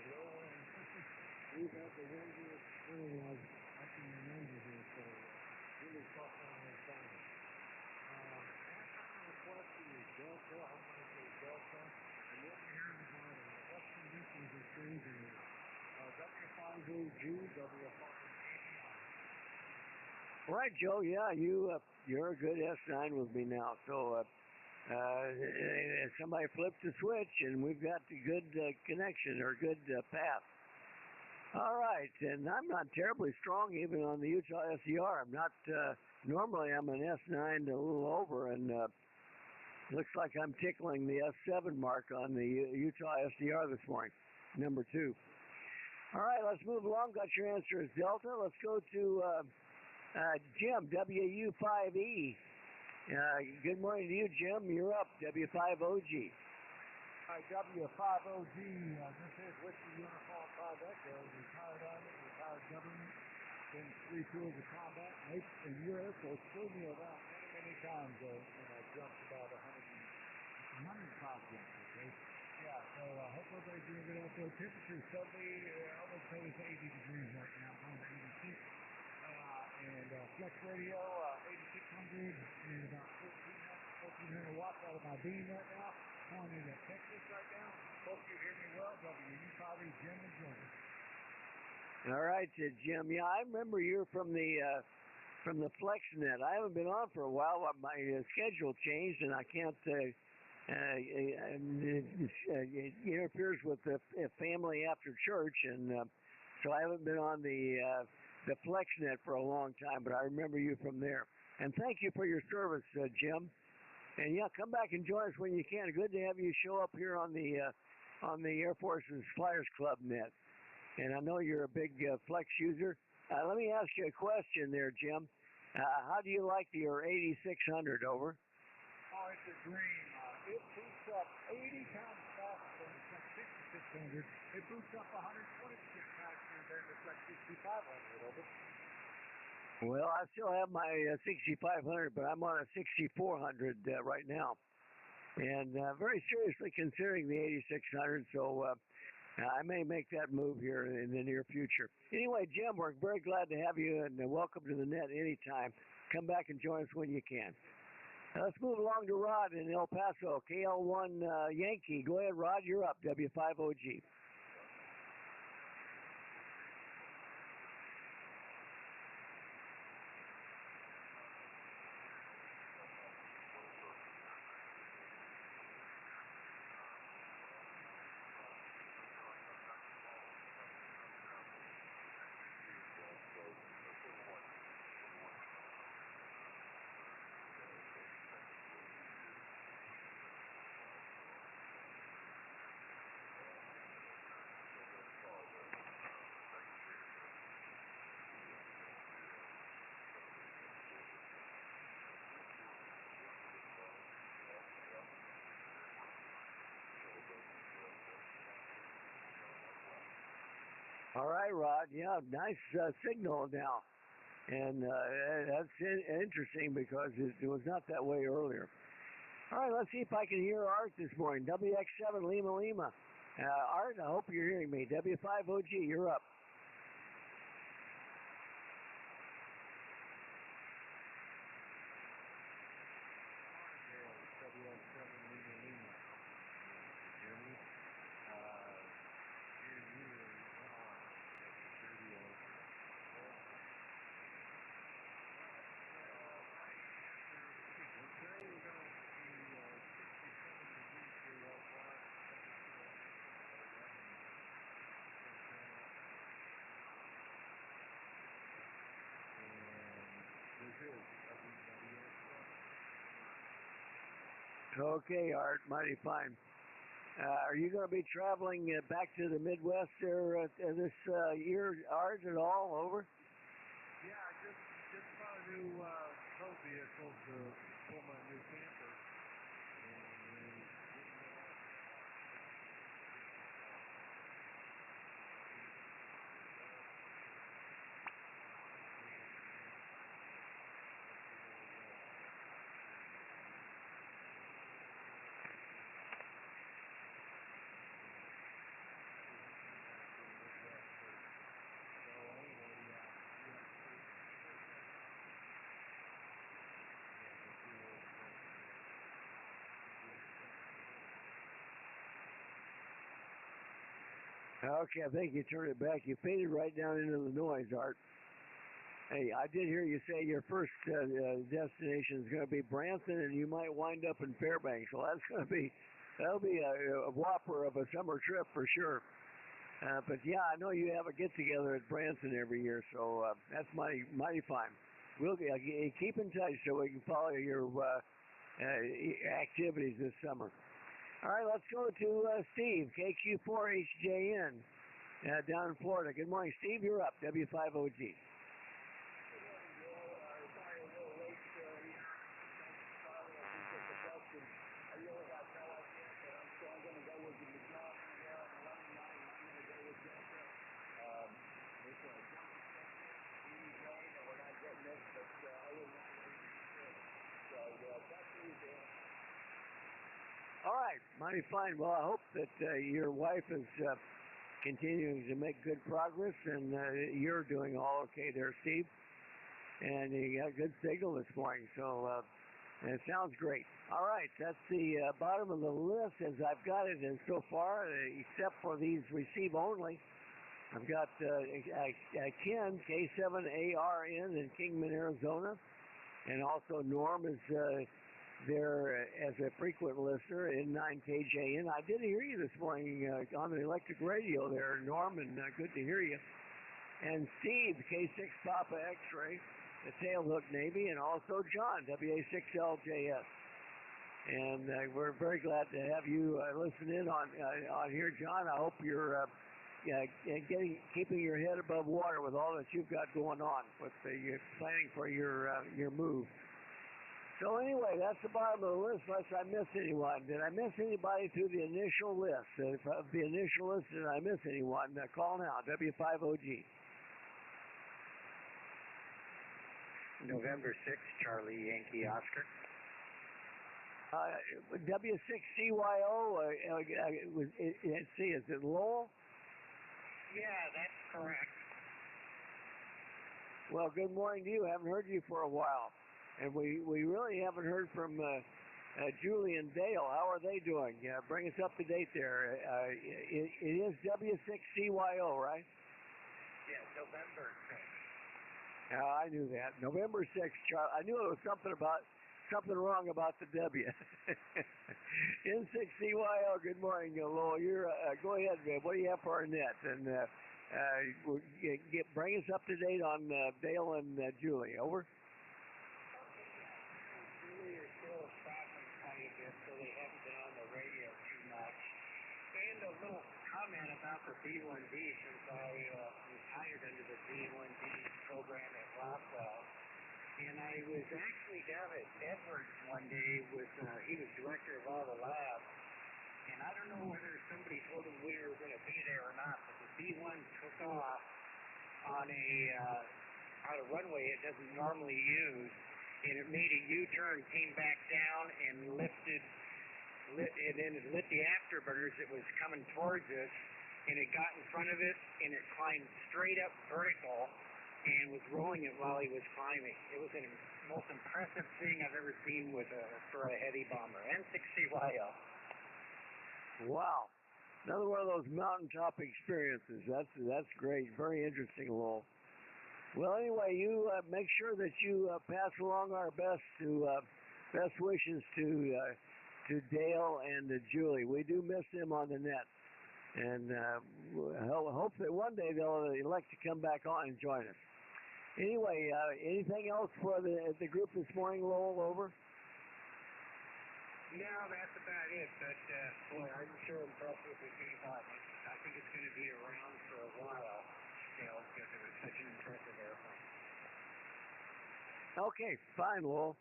Low wind. We've had the windiest spring I can remember here, so really tough on the side. The question is Delta, I'm going to say Delta, and what we're hearing about it, what conditions are changing here. W5OG, W5ABI. All right, Joe, yeah, you're a good S9 with me now, so somebody flipped the switch, and we've got the good connection, or good path. All right, and I'm not terribly strong even on the Utah SDR. I'm not, normally I'm an S9 a little over, and looks like I'm tickling the S7 mark on the Utah SDR this morning, number 2. All right, let's move along. Got your answer as Delta. Let's go to Jim, WU5E. Good morning to you, Jim. You're up, W5OG. Hi, W5OG. This is Whiskey Uniform Project. Retired Army, retired government. Been 3 tours of combat. And your Air Force flew me around many times, and I jumped about 100 projects, okay? Yeah, so I hope everybody's doing good out there. Temperature 70, I would say it's 80 degrees right now, going to 86. And flex radio, 8600, and about 1400 watts out of my beam right now. Going into Texas right now. Hope you hear me well. WU5E, Jim and Jordan. All right, Jim. Yeah, I remember you're from the FlexNet. I haven't been on for a while. My schedule changed, and I can't. It interferes with the family after church, and so I haven't been on the FlexNet for a long time. But I remember you from there. And thank you for your service, Jim. And yeah, come back and join us when you can. Good to have you show up here on the Air Force's Flyers Club net. And I know you're a big Flex user. Let me ask you a question there, Jim. How do you like your 8600 over? Oh, it's a dream. It boots up 80 times faster than the Flex 6600. It boots up 120% faster than the Flex 6500 over. Well, I still have my 6500, but I'm on a 6400 right now. And very seriously considering the 8600, so I may make that move here in the near future. Anyway, Jim, we're very glad to have you, and welcome to the net anytime. Come back and join us when you can. Let's move along to Rod in El Paso, KL1 Yankee. Go ahead, Rod, you're up, W5OG. All right, Rod. Yeah, nice signal now. And that's interesting because it was not that way earlier. All right, let's see if I can hear Art this morning. WX7 Lima Lima. Art, I hope you're hearing me. W5OG, you're up. Okay, Art, mighty fine. Are you going to be traveling back to the Midwest there this year, Art, at all? Over? Yeah, I just bought a new tow vehicle for my new camper. Okay, I think you turned it back. You faded right down into the noise, Art. Hey, I did hear you say your first destination is going to be Branson, and you might wind up in Fairbanks. Well, that'll be a whopper of a summer trip for sure. But yeah, I know you have a get together at Branson every year, so that's mighty fine. We'll keep in touch so we can follow your activities this summer. All right, let's go to Steve, KQ4HJN, down in Florida. Good morning, Steve. You're up, W5OG. All right, mighty fine. Well, I hope that your wife is continuing to make good progress, and you're doing all okay there, Steve. And you got a good signal this morning, so it sounds great. All right, that's the bottom of the list as I've got it so far, except for these receive only. I've got Ken, K7ARN in Kingman, Arizona, and also Norm is there as a frequent listener in 9KJN. I did hear you this morning on the electric radio there, Norm, and good to hear you. And Steve, K6 Papa X-Ray, the Tailhook Navy, and also John, WA6LJS. And we're very glad to have you listen in on here, John. I hope you're keeping your head above water with all that you've got going on with your planning for your move. So anyway, that's the bottom of the list. Unless I missed anyone. Did I miss anybody through the initial list? If of the initial list, did I miss anyone? Call now. W5OG. November 6th, Charlie Yankee Oscar. W6CYO. Let's see. Is it Lowell? Yeah, that's correct. Well, good morning to you. Haven't heard you for a while. And we really haven't heard from Julie and Dale. How are they doing? Bring us up to date there. It is W6CYO, right? Yeah, November 6th. I knew that. November 6th, Charlie. I knew it was something wrong about the W. N6CYO, good morning, Lowell. You're, go ahead, man. What do you have for our net? And bring us up to date on Dale and Julie. Over. So they haven't been on the radio too much. And a little comment about the B1D, since I retired under the B1D program at Rockwell. And I was actually down at Edwards one day with, he was director of all the labs. And I don't know whether somebody told him we were going to be there or not, but the B1 took off on a runway it doesn't normally use. And it made a U-turn, came back down, and and then it lit the afterburners. It was coming towards us, and it got in front of it, and it climbed straight up vertical, and was rolling it while he was climbing. It was the most impressive thing I've ever seen for a heavy bomber. N6CYO. Wow. Another one of those mountaintop experiences. That's great. Very interesting, Lowell. Well, anyway, you make sure that you pass along our best wishes to Dale and to Julie. We do miss them on the net, and hope that one day they'll elect to come back on and join us. Anyway, anything else for the group this morning, Lowell? Over. No, that's about it. But boy, I'm sure impressed with the B1. I think it's going to be around for a while. Because it was such an impressive airplane. Okay, fine, Lowell.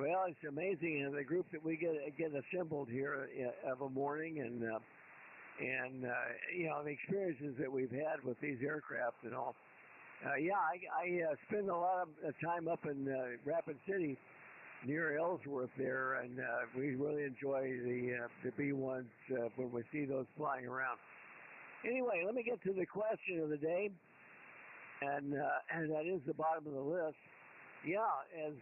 Well, it's amazing the group that we get assembled here of a morning, and the experiences that we've had with these aircraft and all. I spend a lot of time up in Rapid City near Ellsworth there, and we really enjoy the B1s when we see those flying around. Anyway, let me get to the question of the day, and that is the bottom of the list. Yeah, as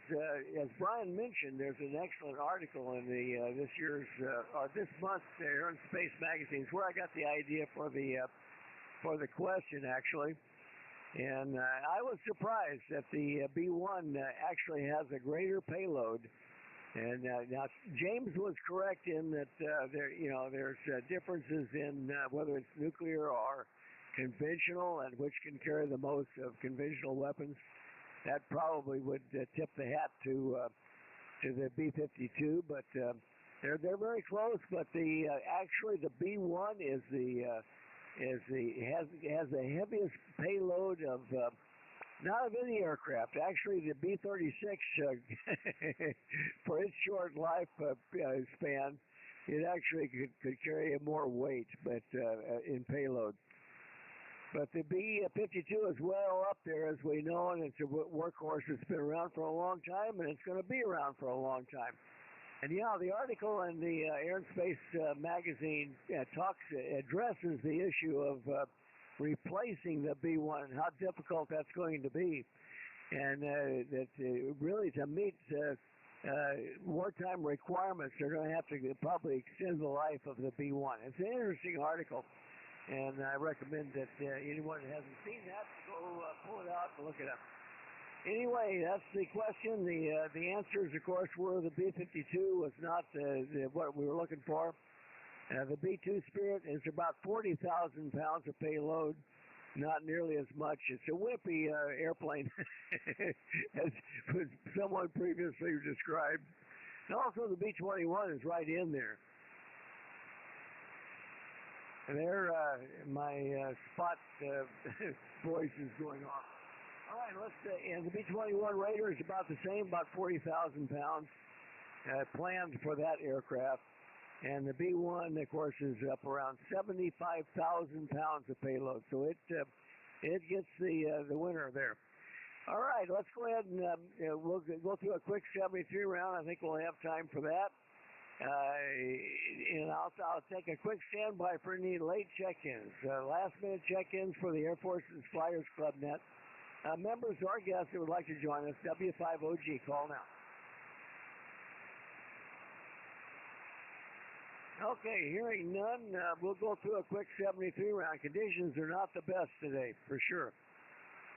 Brian mentioned, there's an excellent article in this month's Air and Space magazines where I got the idea for the question actually, and I was surprised that the B1 actually has a greater payload. And now James was correct in that there's differences in whether it's nuclear or conventional, and which can carry the most of conventional weapons. That probably would tip the hat to the B-52, but they're very close. But actually the B-1 has the heaviest payload of. Not of any aircraft. Actually, the B-36, for its short life span, it actually could carry more weight, but in payload. But the B-52 is well up there, as we know, and it's a workhorse that's been around for a long time, and it's going to be around for a long time. And yeah, the article in the Air and Space magazine addresses the issue of replacing the B-1 and how difficult that's going to be, and that really to meet wartime requirements, they're going to have to probably extend the life of the B-1. It's an interesting article, and I recommend that anyone who hasn't seen that go pull it out and look it up. Anyway, that's the question. The answers, of course, were the B-52 was not what we were looking for. The B-2 Spirit is about 40,000 pounds of payload, not nearly as much. It's a wimpy airplane, as was someone previously described. And also the B-21 is right in there. And there, my spot voice is going off. All right, and the B-21 Raider is about the same, about 40,000 pounds, planned for that aircraft. And the B-1, of course, is up around 75,000 pounds of payload. So it gets the winner there. All right, let's go ahead and we'll go through a quick 73 round. I think we'll have time for that. And I'll take a quick standby for any late check-ins, last-minute check-ins for the Air Force's Flyers Club Net. Members or guests that would like to join us, W5OG, call now. Okay, hearing none, we'll go through a quick 73 round. Conditions are not the best today, for sure.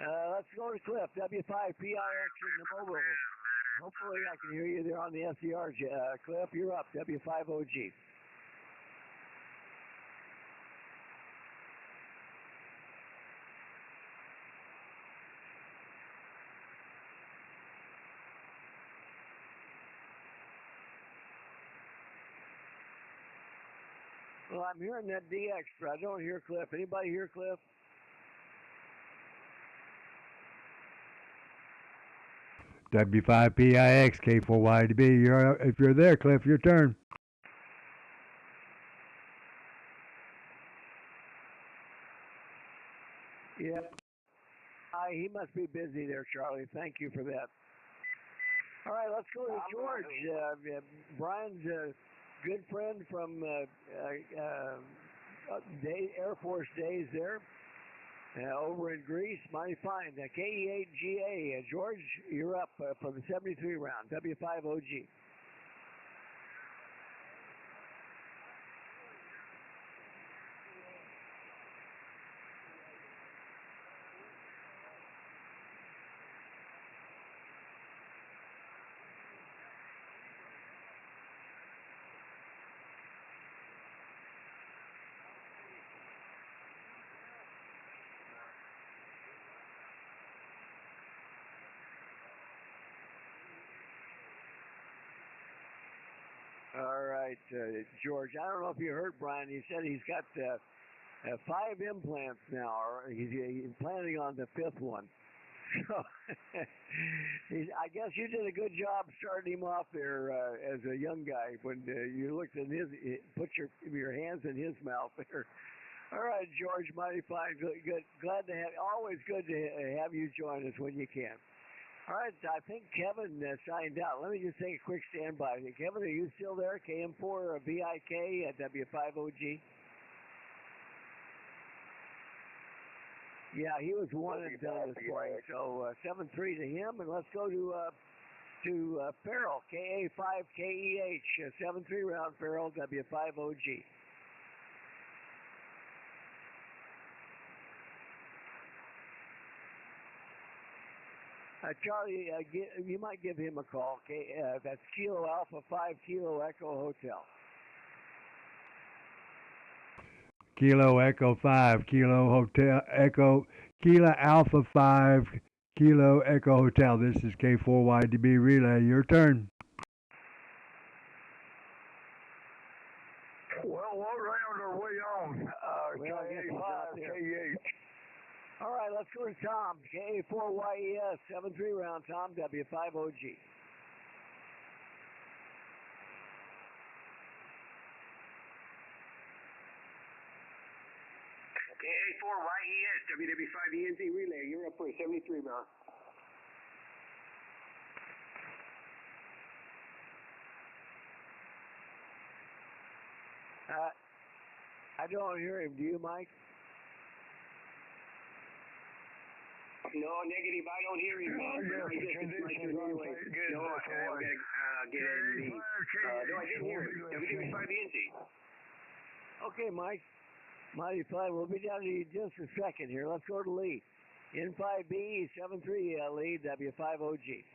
Let's go to Cliff, W5PIX in the mobile. Hopefully I can hear you there on the SCR. Cliff, you're up, W5OG. Well, I'm hearing that DX, but I don't hear Cliff. Anybody hear Cliff? W5PIX, K4YDB. If you're there, Cliff, your turn. Yeah. He must be busy there, Charlie. Thank you for that. All right, let's go to George. Brian's a good friend from Air Force days there over in Greece. Mighty fine. KE8GA. George, you're up for the 73 round. W5OG. All right, George. I don't know if you heard Brian. He said he's got 5 implants now, or he's planning on the 5th one. So I guess you did a good job starting him off there as a young guy when you looked at put your hands in his mouth there. All right, George, mighty fine. Good. Glad to always good to have you join us when you can. All right, I think Kevin signed out. Let me just take a quick standby. Kevin, are you still there? KM4VIK at W5OG? Yeah, he was one and done this morning. So 7-3 to him, and let's go to Farrell, KA5KEH, 7-3 round Farrell, W5OG. Charlie, you might give him a call. That's Kilo Alpha 5 Kilo Echo Hotel. Kilo Echo 5 Kilo Hotel Echo Kilo Alpha 5 Kilo Echo Hotel. This is K4YDB Relay. Your turn. Well, what round are we on? KA5, KH. All right, let's go to Tom. KA4YES, 7-3 round, Tom, W5OG. KA4YES, WW5ENZ Relay. You're up for a 73 round. I don't hear him. Do you, Mike? No, negative. I don't hear you. Anyway. No, okay, we gotta get in the. No, I didn't hear it. WW5ENZ. Okay, Mike. Mighty fine. We'll be down to you just a second here. Let's go to Lee. N5B, 7-3, Lee, W5OG.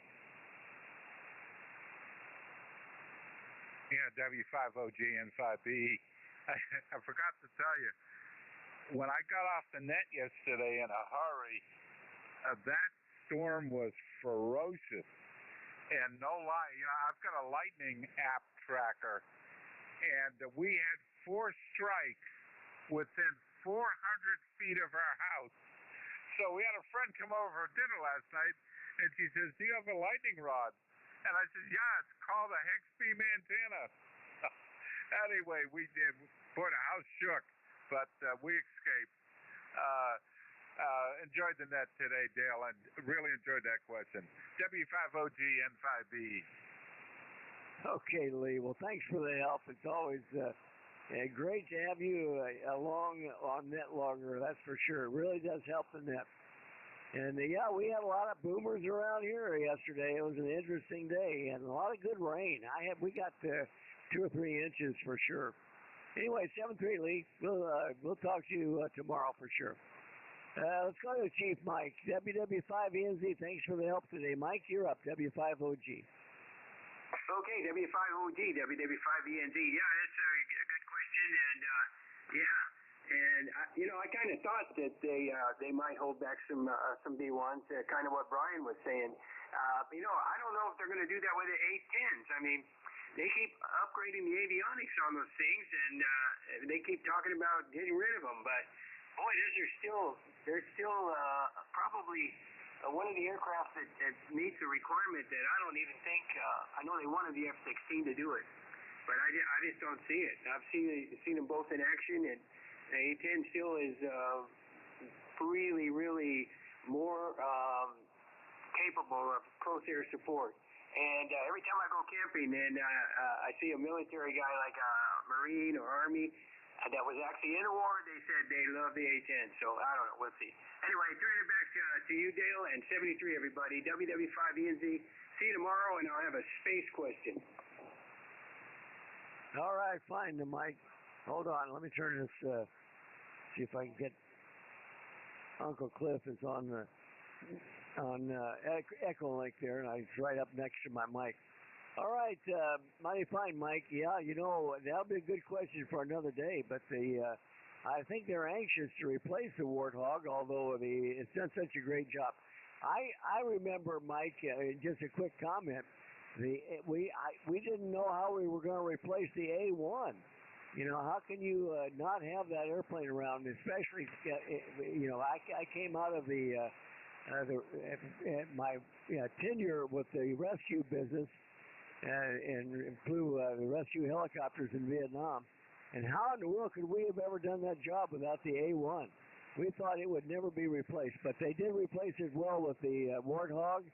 Yeah, W5OG N5B. I forgot to tell you, when I got off the net yesterday in a hurry, that storm was ferocious. And no lie, I've got a lightning app tracker, and we had 4 strikes within 400 feet of our house. So we had a friend come over for dinner last night, and she says, "Do you have a lightning rod?" And I said, "Yeah, it's called a hex beam antenna." Anyway, we did. Boy, the house shook, but we escaped. Enjoyed the net today, Dale, and really enjoyed that question. W5OG N5B. Okay, Lee. Well, thanks for the help. It's always great to have you along on net longer, that's for sure. It really does help the net. And yeah, we had a lot of boomers around here yesterday. It was an interesting day and a lot of good rain. We got 2 or 3 inches for sure. Anyway, 7-3, Lee. We'll talk to you tomorrow for sure. Let's go to Chief Mike, WW5ENZ. Thanks for the help today. Mike, you're up, W5OG. Okay, W5OG, WW5ENZ. Yeah, that's a good question, and I kind of thought that they might hold back some B1s, kind of what Brian was saying. I don't know if they're going to do that with the 810s. I mean, they keep upgrading the avionics on those things, and they keep talking about getting rid of them, but boy, they're still probably one of the aircraft that meets a requirement that I don't even think. I know they wanted the F-16 to do it, but I just don't see it. I've seen them both in action, and the A-10 still is really, really more capable of close air support. And every time I go camping and I see a military guy like a Marine or Army that was actually in a war, they said they love the A-10. So I don't know. We'll see. Anyway, turning it back to you, Dale, and 73, everybody. WW5ENZ. See you tomorrow, and I'll have a space question. All right, fine, Mike. Hold on. Let me turn this, see if I can get Uncle Cliff is on Echo Link there, and it's right up next to my mic. All right, mighty fine, Mike. Yeah, that'll be a good question for another day, but I think they're anxious to replace the Warthog, although it's done such a great job. I remember, Mike, just a quick comment, we didn't know how we were going to replace the A-1. How can you not have that airplane around, especially, I came out of my tenure with the rescue business, and flew the rescue helicopters in Vietnam. And how in the world could we have ever done that job without the A-1? We thought it would never be replaced, but they did replace it well with the Warthog,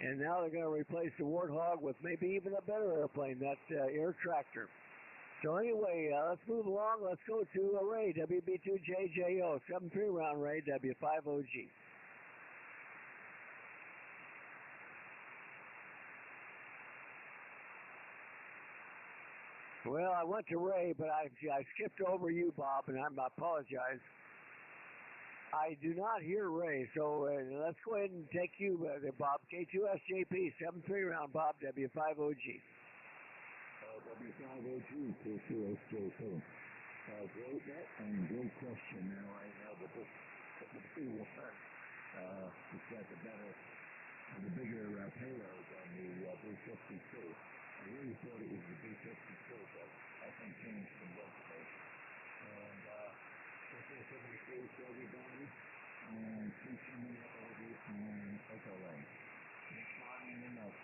and now they're going to replace the Warthog with maybe even a better airplane, that Air Tractor. So anyway, let's move along. Let's go to Ray, WB2JJO, 7-3 round, Ray, W5OG. Well, I went to Ray, but I skipped over you, Bob, and I apologize. I do not hear Ray, so let's go ahead and take you, Bob. K2SJP, 7-3 round, Bob, W5OG. W5OG, K2SJP. Great net and great question. Now I know that the B1 has got the bigger payload than the B-52. I really thought it was the B-52, but I think changed from both ways. And K273 to everybody, and keep coming up over on Echo Lane. It's flying in that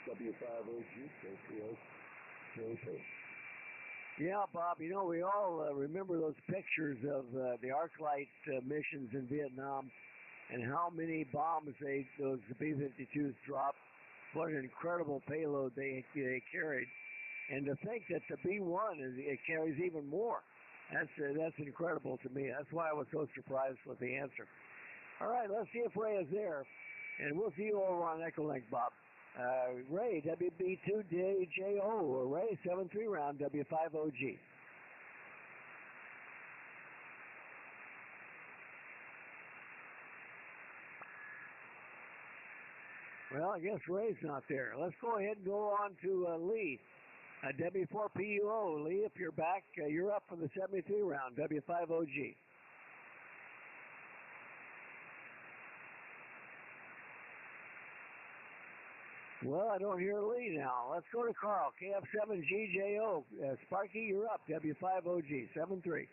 W5OG, K2SJP. Yeah, Bob, we all remember those pictures of the ArcLight missions in Vietnam and how many bombs those B-52s dropped. What an incredible payload they carried. And to think that the B-1 it carries even more. That's incredible to me. That's why I was so surprised with the answer. All right, let's see if Ray is there. And we'll see you over on Echo Link, Bob. Ray, WB2JJO, Ray, 7-3 round, W5OG. Well, I guess Ray's not there. Let's go ahead and go on to Lee. W4PUO, Lee, if you're back, you're up for the 73 round, W5OG. Well, I don't hear Lee now. Let's go to Carl, KF7GJO. Sparky, you're up, W5OG, 7-3.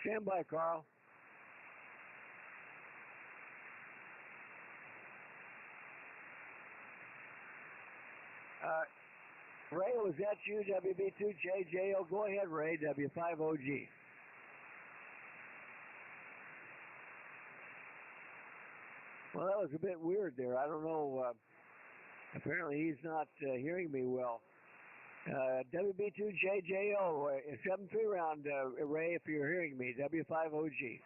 Stand by, Carl. Ray, was that you, WB2JJO? Go ahead, Ray, W5OG. Well, that was a bit weird there. I don't know. Apparently, he's not hearing me well. WB2JJO, 7-3 round, Ray, if you're hearing me, W5OG.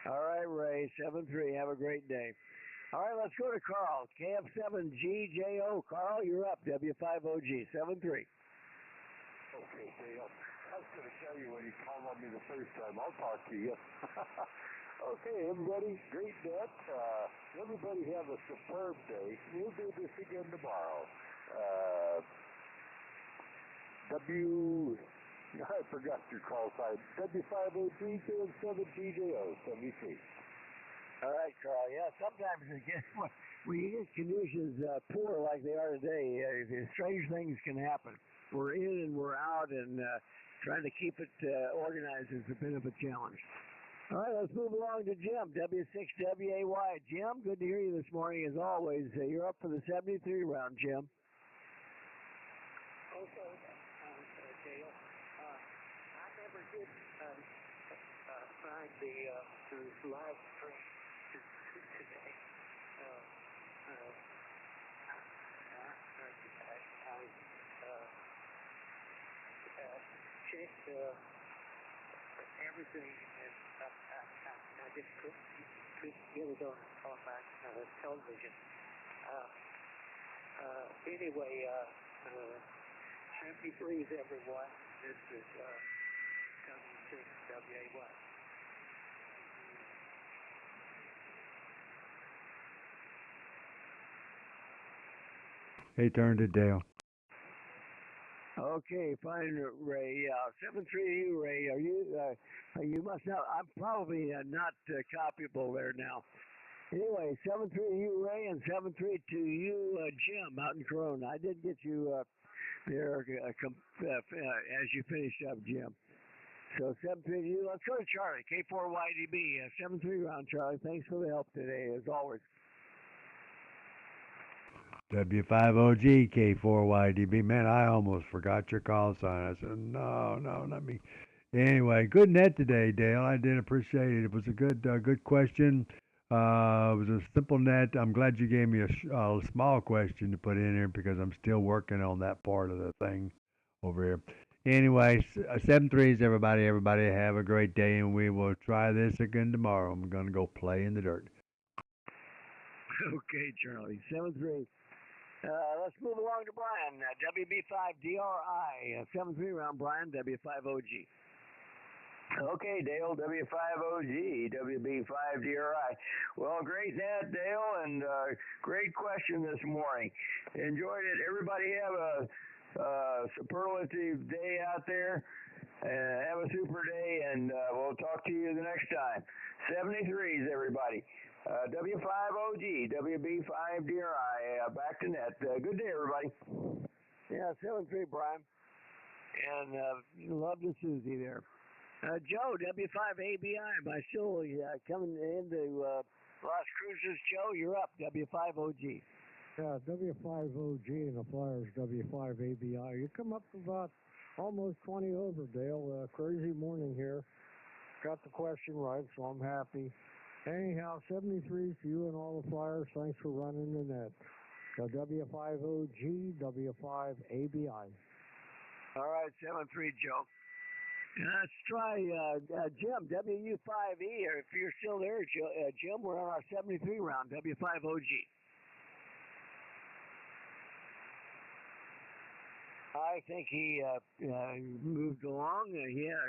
All right, Ray, 7-3. Have a great day. All right, let's go to Carl, KF7GJO. Carl, you're up, W5OG, 7-3. Okay, Dale. I was going to tell you when you called on me the first time. I'll talk to you. Okay, everybody, great net. Everybody have a superb day. We'll do this again tomorrow. I forgot your call sign. W5OG and 7TJO, 73. All right, Carl. Yeah, sometimes when you get conditions poor like they are today, strange things can happen. We're in and we're out, and trying to keep it organized is a bit of a challenge. All right, let's move along to Jim, W6WAY. Jim, good to hear you this morning as always. You're up for the 73 round, Jim. Okay, Dale. I never did find the live stream today. I checked everything, and I just couldn't get it on my television. Anyway, 73s, everyone. This is W6WAY. Hey, turn to Dale. Okay, fine, Ray. 7-3 to you, Ray. Are you? You must not. I'm probably not copyable there now. Anyway, 7-3 to you, Ray, and 7-3 to you, Jim, out in Corona. I did get you there as you finished up, Jim. So 7-3 to you. Let's go to Charlie, K4YDB, 7-3 round, Charlie. Thanks for the help today, as always. W5OG K4YDB. Man, I almost forgot your call sign. I said, no, let me. Anyway, good net today, Dale. I did appreciate it. It was a good question. It was a simple net. I'm glad you gave me a small question to put in here because I'm still working on that part of the thing over here. Anyway, 7-3s, everybody. Everybody have a great day, and we will try this again tomorrow. I'm going to go play in the dirt. Okay, Charlie. 7-3. Let's move along to Brian, WB5DRI, 7-3 round, Brian, W5OG. Okay, Dale, W5OG, WB5DRI. Well, great net, Dale, and great question this morning. Enjoyed it. Everybody have a superlative day out there. Have a super day, and we'll talk to you the next time. 73s, everybody. W5OG, WB5DRI, back to net. Good day, everybody. Yeah, 7-3, Brian. And love to Susie there. Joe, W5ABI, am I still coming into Las Cruces? Joe, you're up, W5OG. Yeah, W5OG and the Flyers W5ABI. You come up about almost 20 over, Dale. Crazy morning here. got the question right, so I'm happy. Anyhow, 73 to you and all the Flyers. Thanks for running the net. W5OG, W5ABI. All right, 7-3, Joe. Let's try Jim, WU5E, or if you're still there, Jim, we're on our 73 round, W5OG. I think he moved along. He had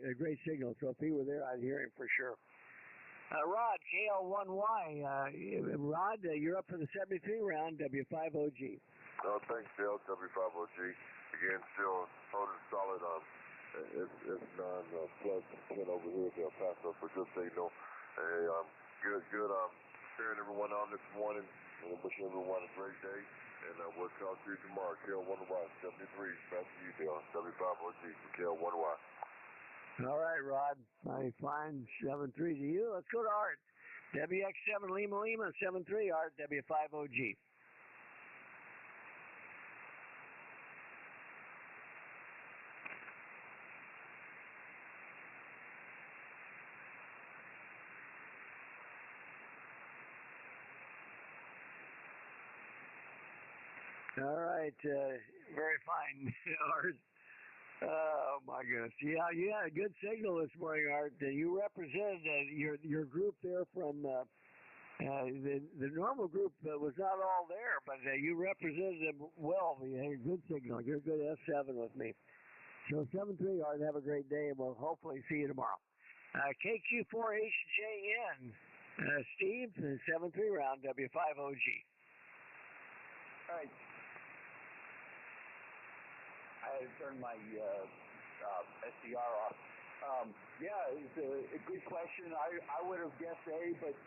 a great signal, so if he were there, I'd hear him for sure. Rod, KL1Y. Rod, you're up for the 73 round, W5OG. No, thanks, Dale, W5OG. Again, still holding solid. It's non-plus 10 over here at El Paso, so just so you know. Hey, good hearing everyone on this morning. And I wish everyone a great day. And we'll talk to you tomorrow. KL1Y 73. Back to you, Dale. W5OG from KL1Y. All right, Rod. I find 7-3 to you. Let's go to Art. WX7 Lima Lima 7-3. Art, W5OG. All right, very fine, Art. Oh my goodness! Yeah, you had a good signal this morning, Art. You represented your group there from the normal group was not all there, but you represented them well. You had a good signal. You're a good S7 with me. So 7-3, Art. Have a great day, and we'll hopefully see you tomorrow. KQ4HJN, Steve, 7-3 round, W5OG. All right. I had to turn my SDR off. Yeah, it's a good question. I would have guessed A, but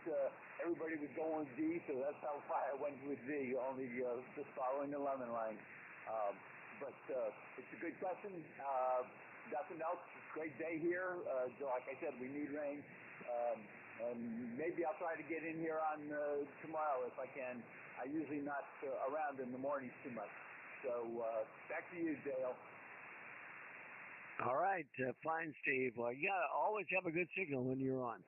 everybody was going with D, so that's how far I went with D, only just following the lemon line. But it's a good question. Nothing else. Great day here. Like I said, we need rain. And maybe I'll try to get in here on tomorrow if I can. I'm usually not around in the mornings too much. So back to you, Dale. All right, fine, Steve. Well, you gotta always have a good signal when you're on.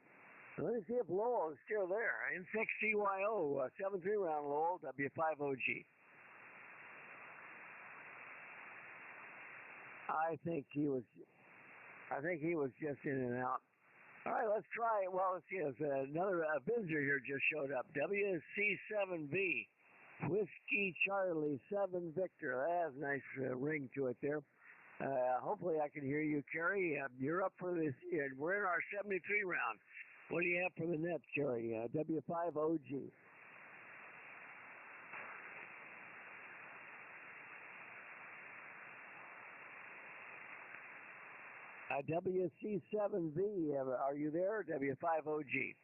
So let me see if Lowell is still there. N6CYO, 7-3 round, Lowell, W5OG. I think he was just in and out. All right, let's try it. Well, let's see. Another visitor here just showed up. WC7V. Whiskey Charlie 7 Victor. That has a nice ring to it there. Hopefully I can hear you, Kerry. You're up for this. We're in our 73 round. What do you have for the net, Kerry? W5OG. WC7V. Are you there? W5OG.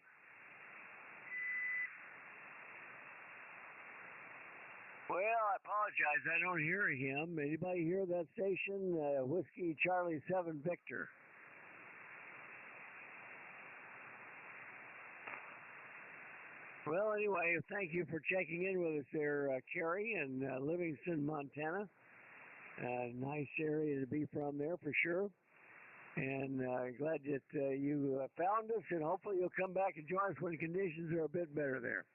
Well, I apologize. I don't hear him. Anybody hear that station? Whiskey Charlie 7 Victor. Well, anyway, thank you for checking in with us there, Kerry, in Livingston, Montana. Nice area to be from there for sure. And glad that you found us, and hopefully you'll come back and join us when conditions are a bit better there.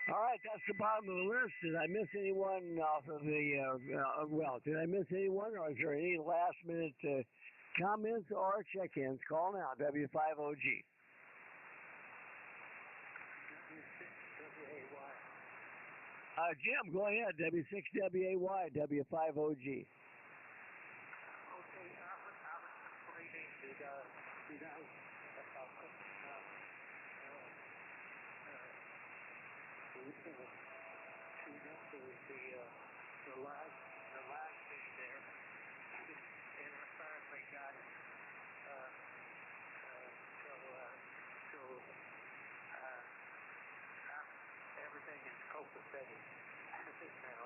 All right, that's the bottom of the list. Did I miss anyone off of the, did I miss anyone, or is there any last-minute comments or check-ins? Call now, W5OG. Jim, go ahead, W6WAY, W5OG. Okay, I was explaining the last thing there, and I finally got it. Everything is copacetic now.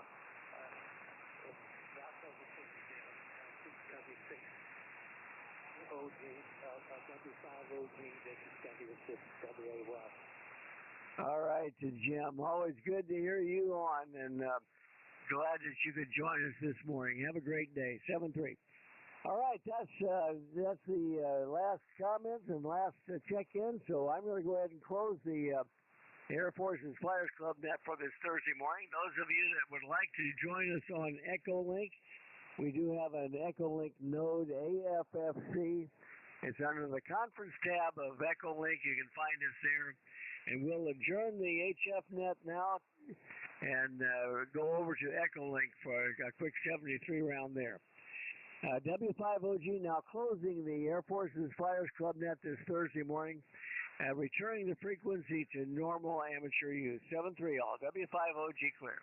That's over 60 down. W6 OG, W5OG, this is W6 WAY. All right, Jim. Always good to hear you on, and glad that you could join us this morning. Have a great day. 7-3. All right, that's the last comments and last check-in. So I'm going to go ahead and close the Air Force's Flyers Club Net for this Thursday morning. Those of you that would like to join us on Echolink, we do have an Echolink node AFFC. It's under the conference tab of Echolink. You can find us there. And we'll adjourn the HF Net now and go over to Echolink for a quick 73 round there. W5OG now closing the Air Force's Flyers Club Net this Thursday morning, returning the frequency to normal amateur use. 7-3 all. W5OG clear.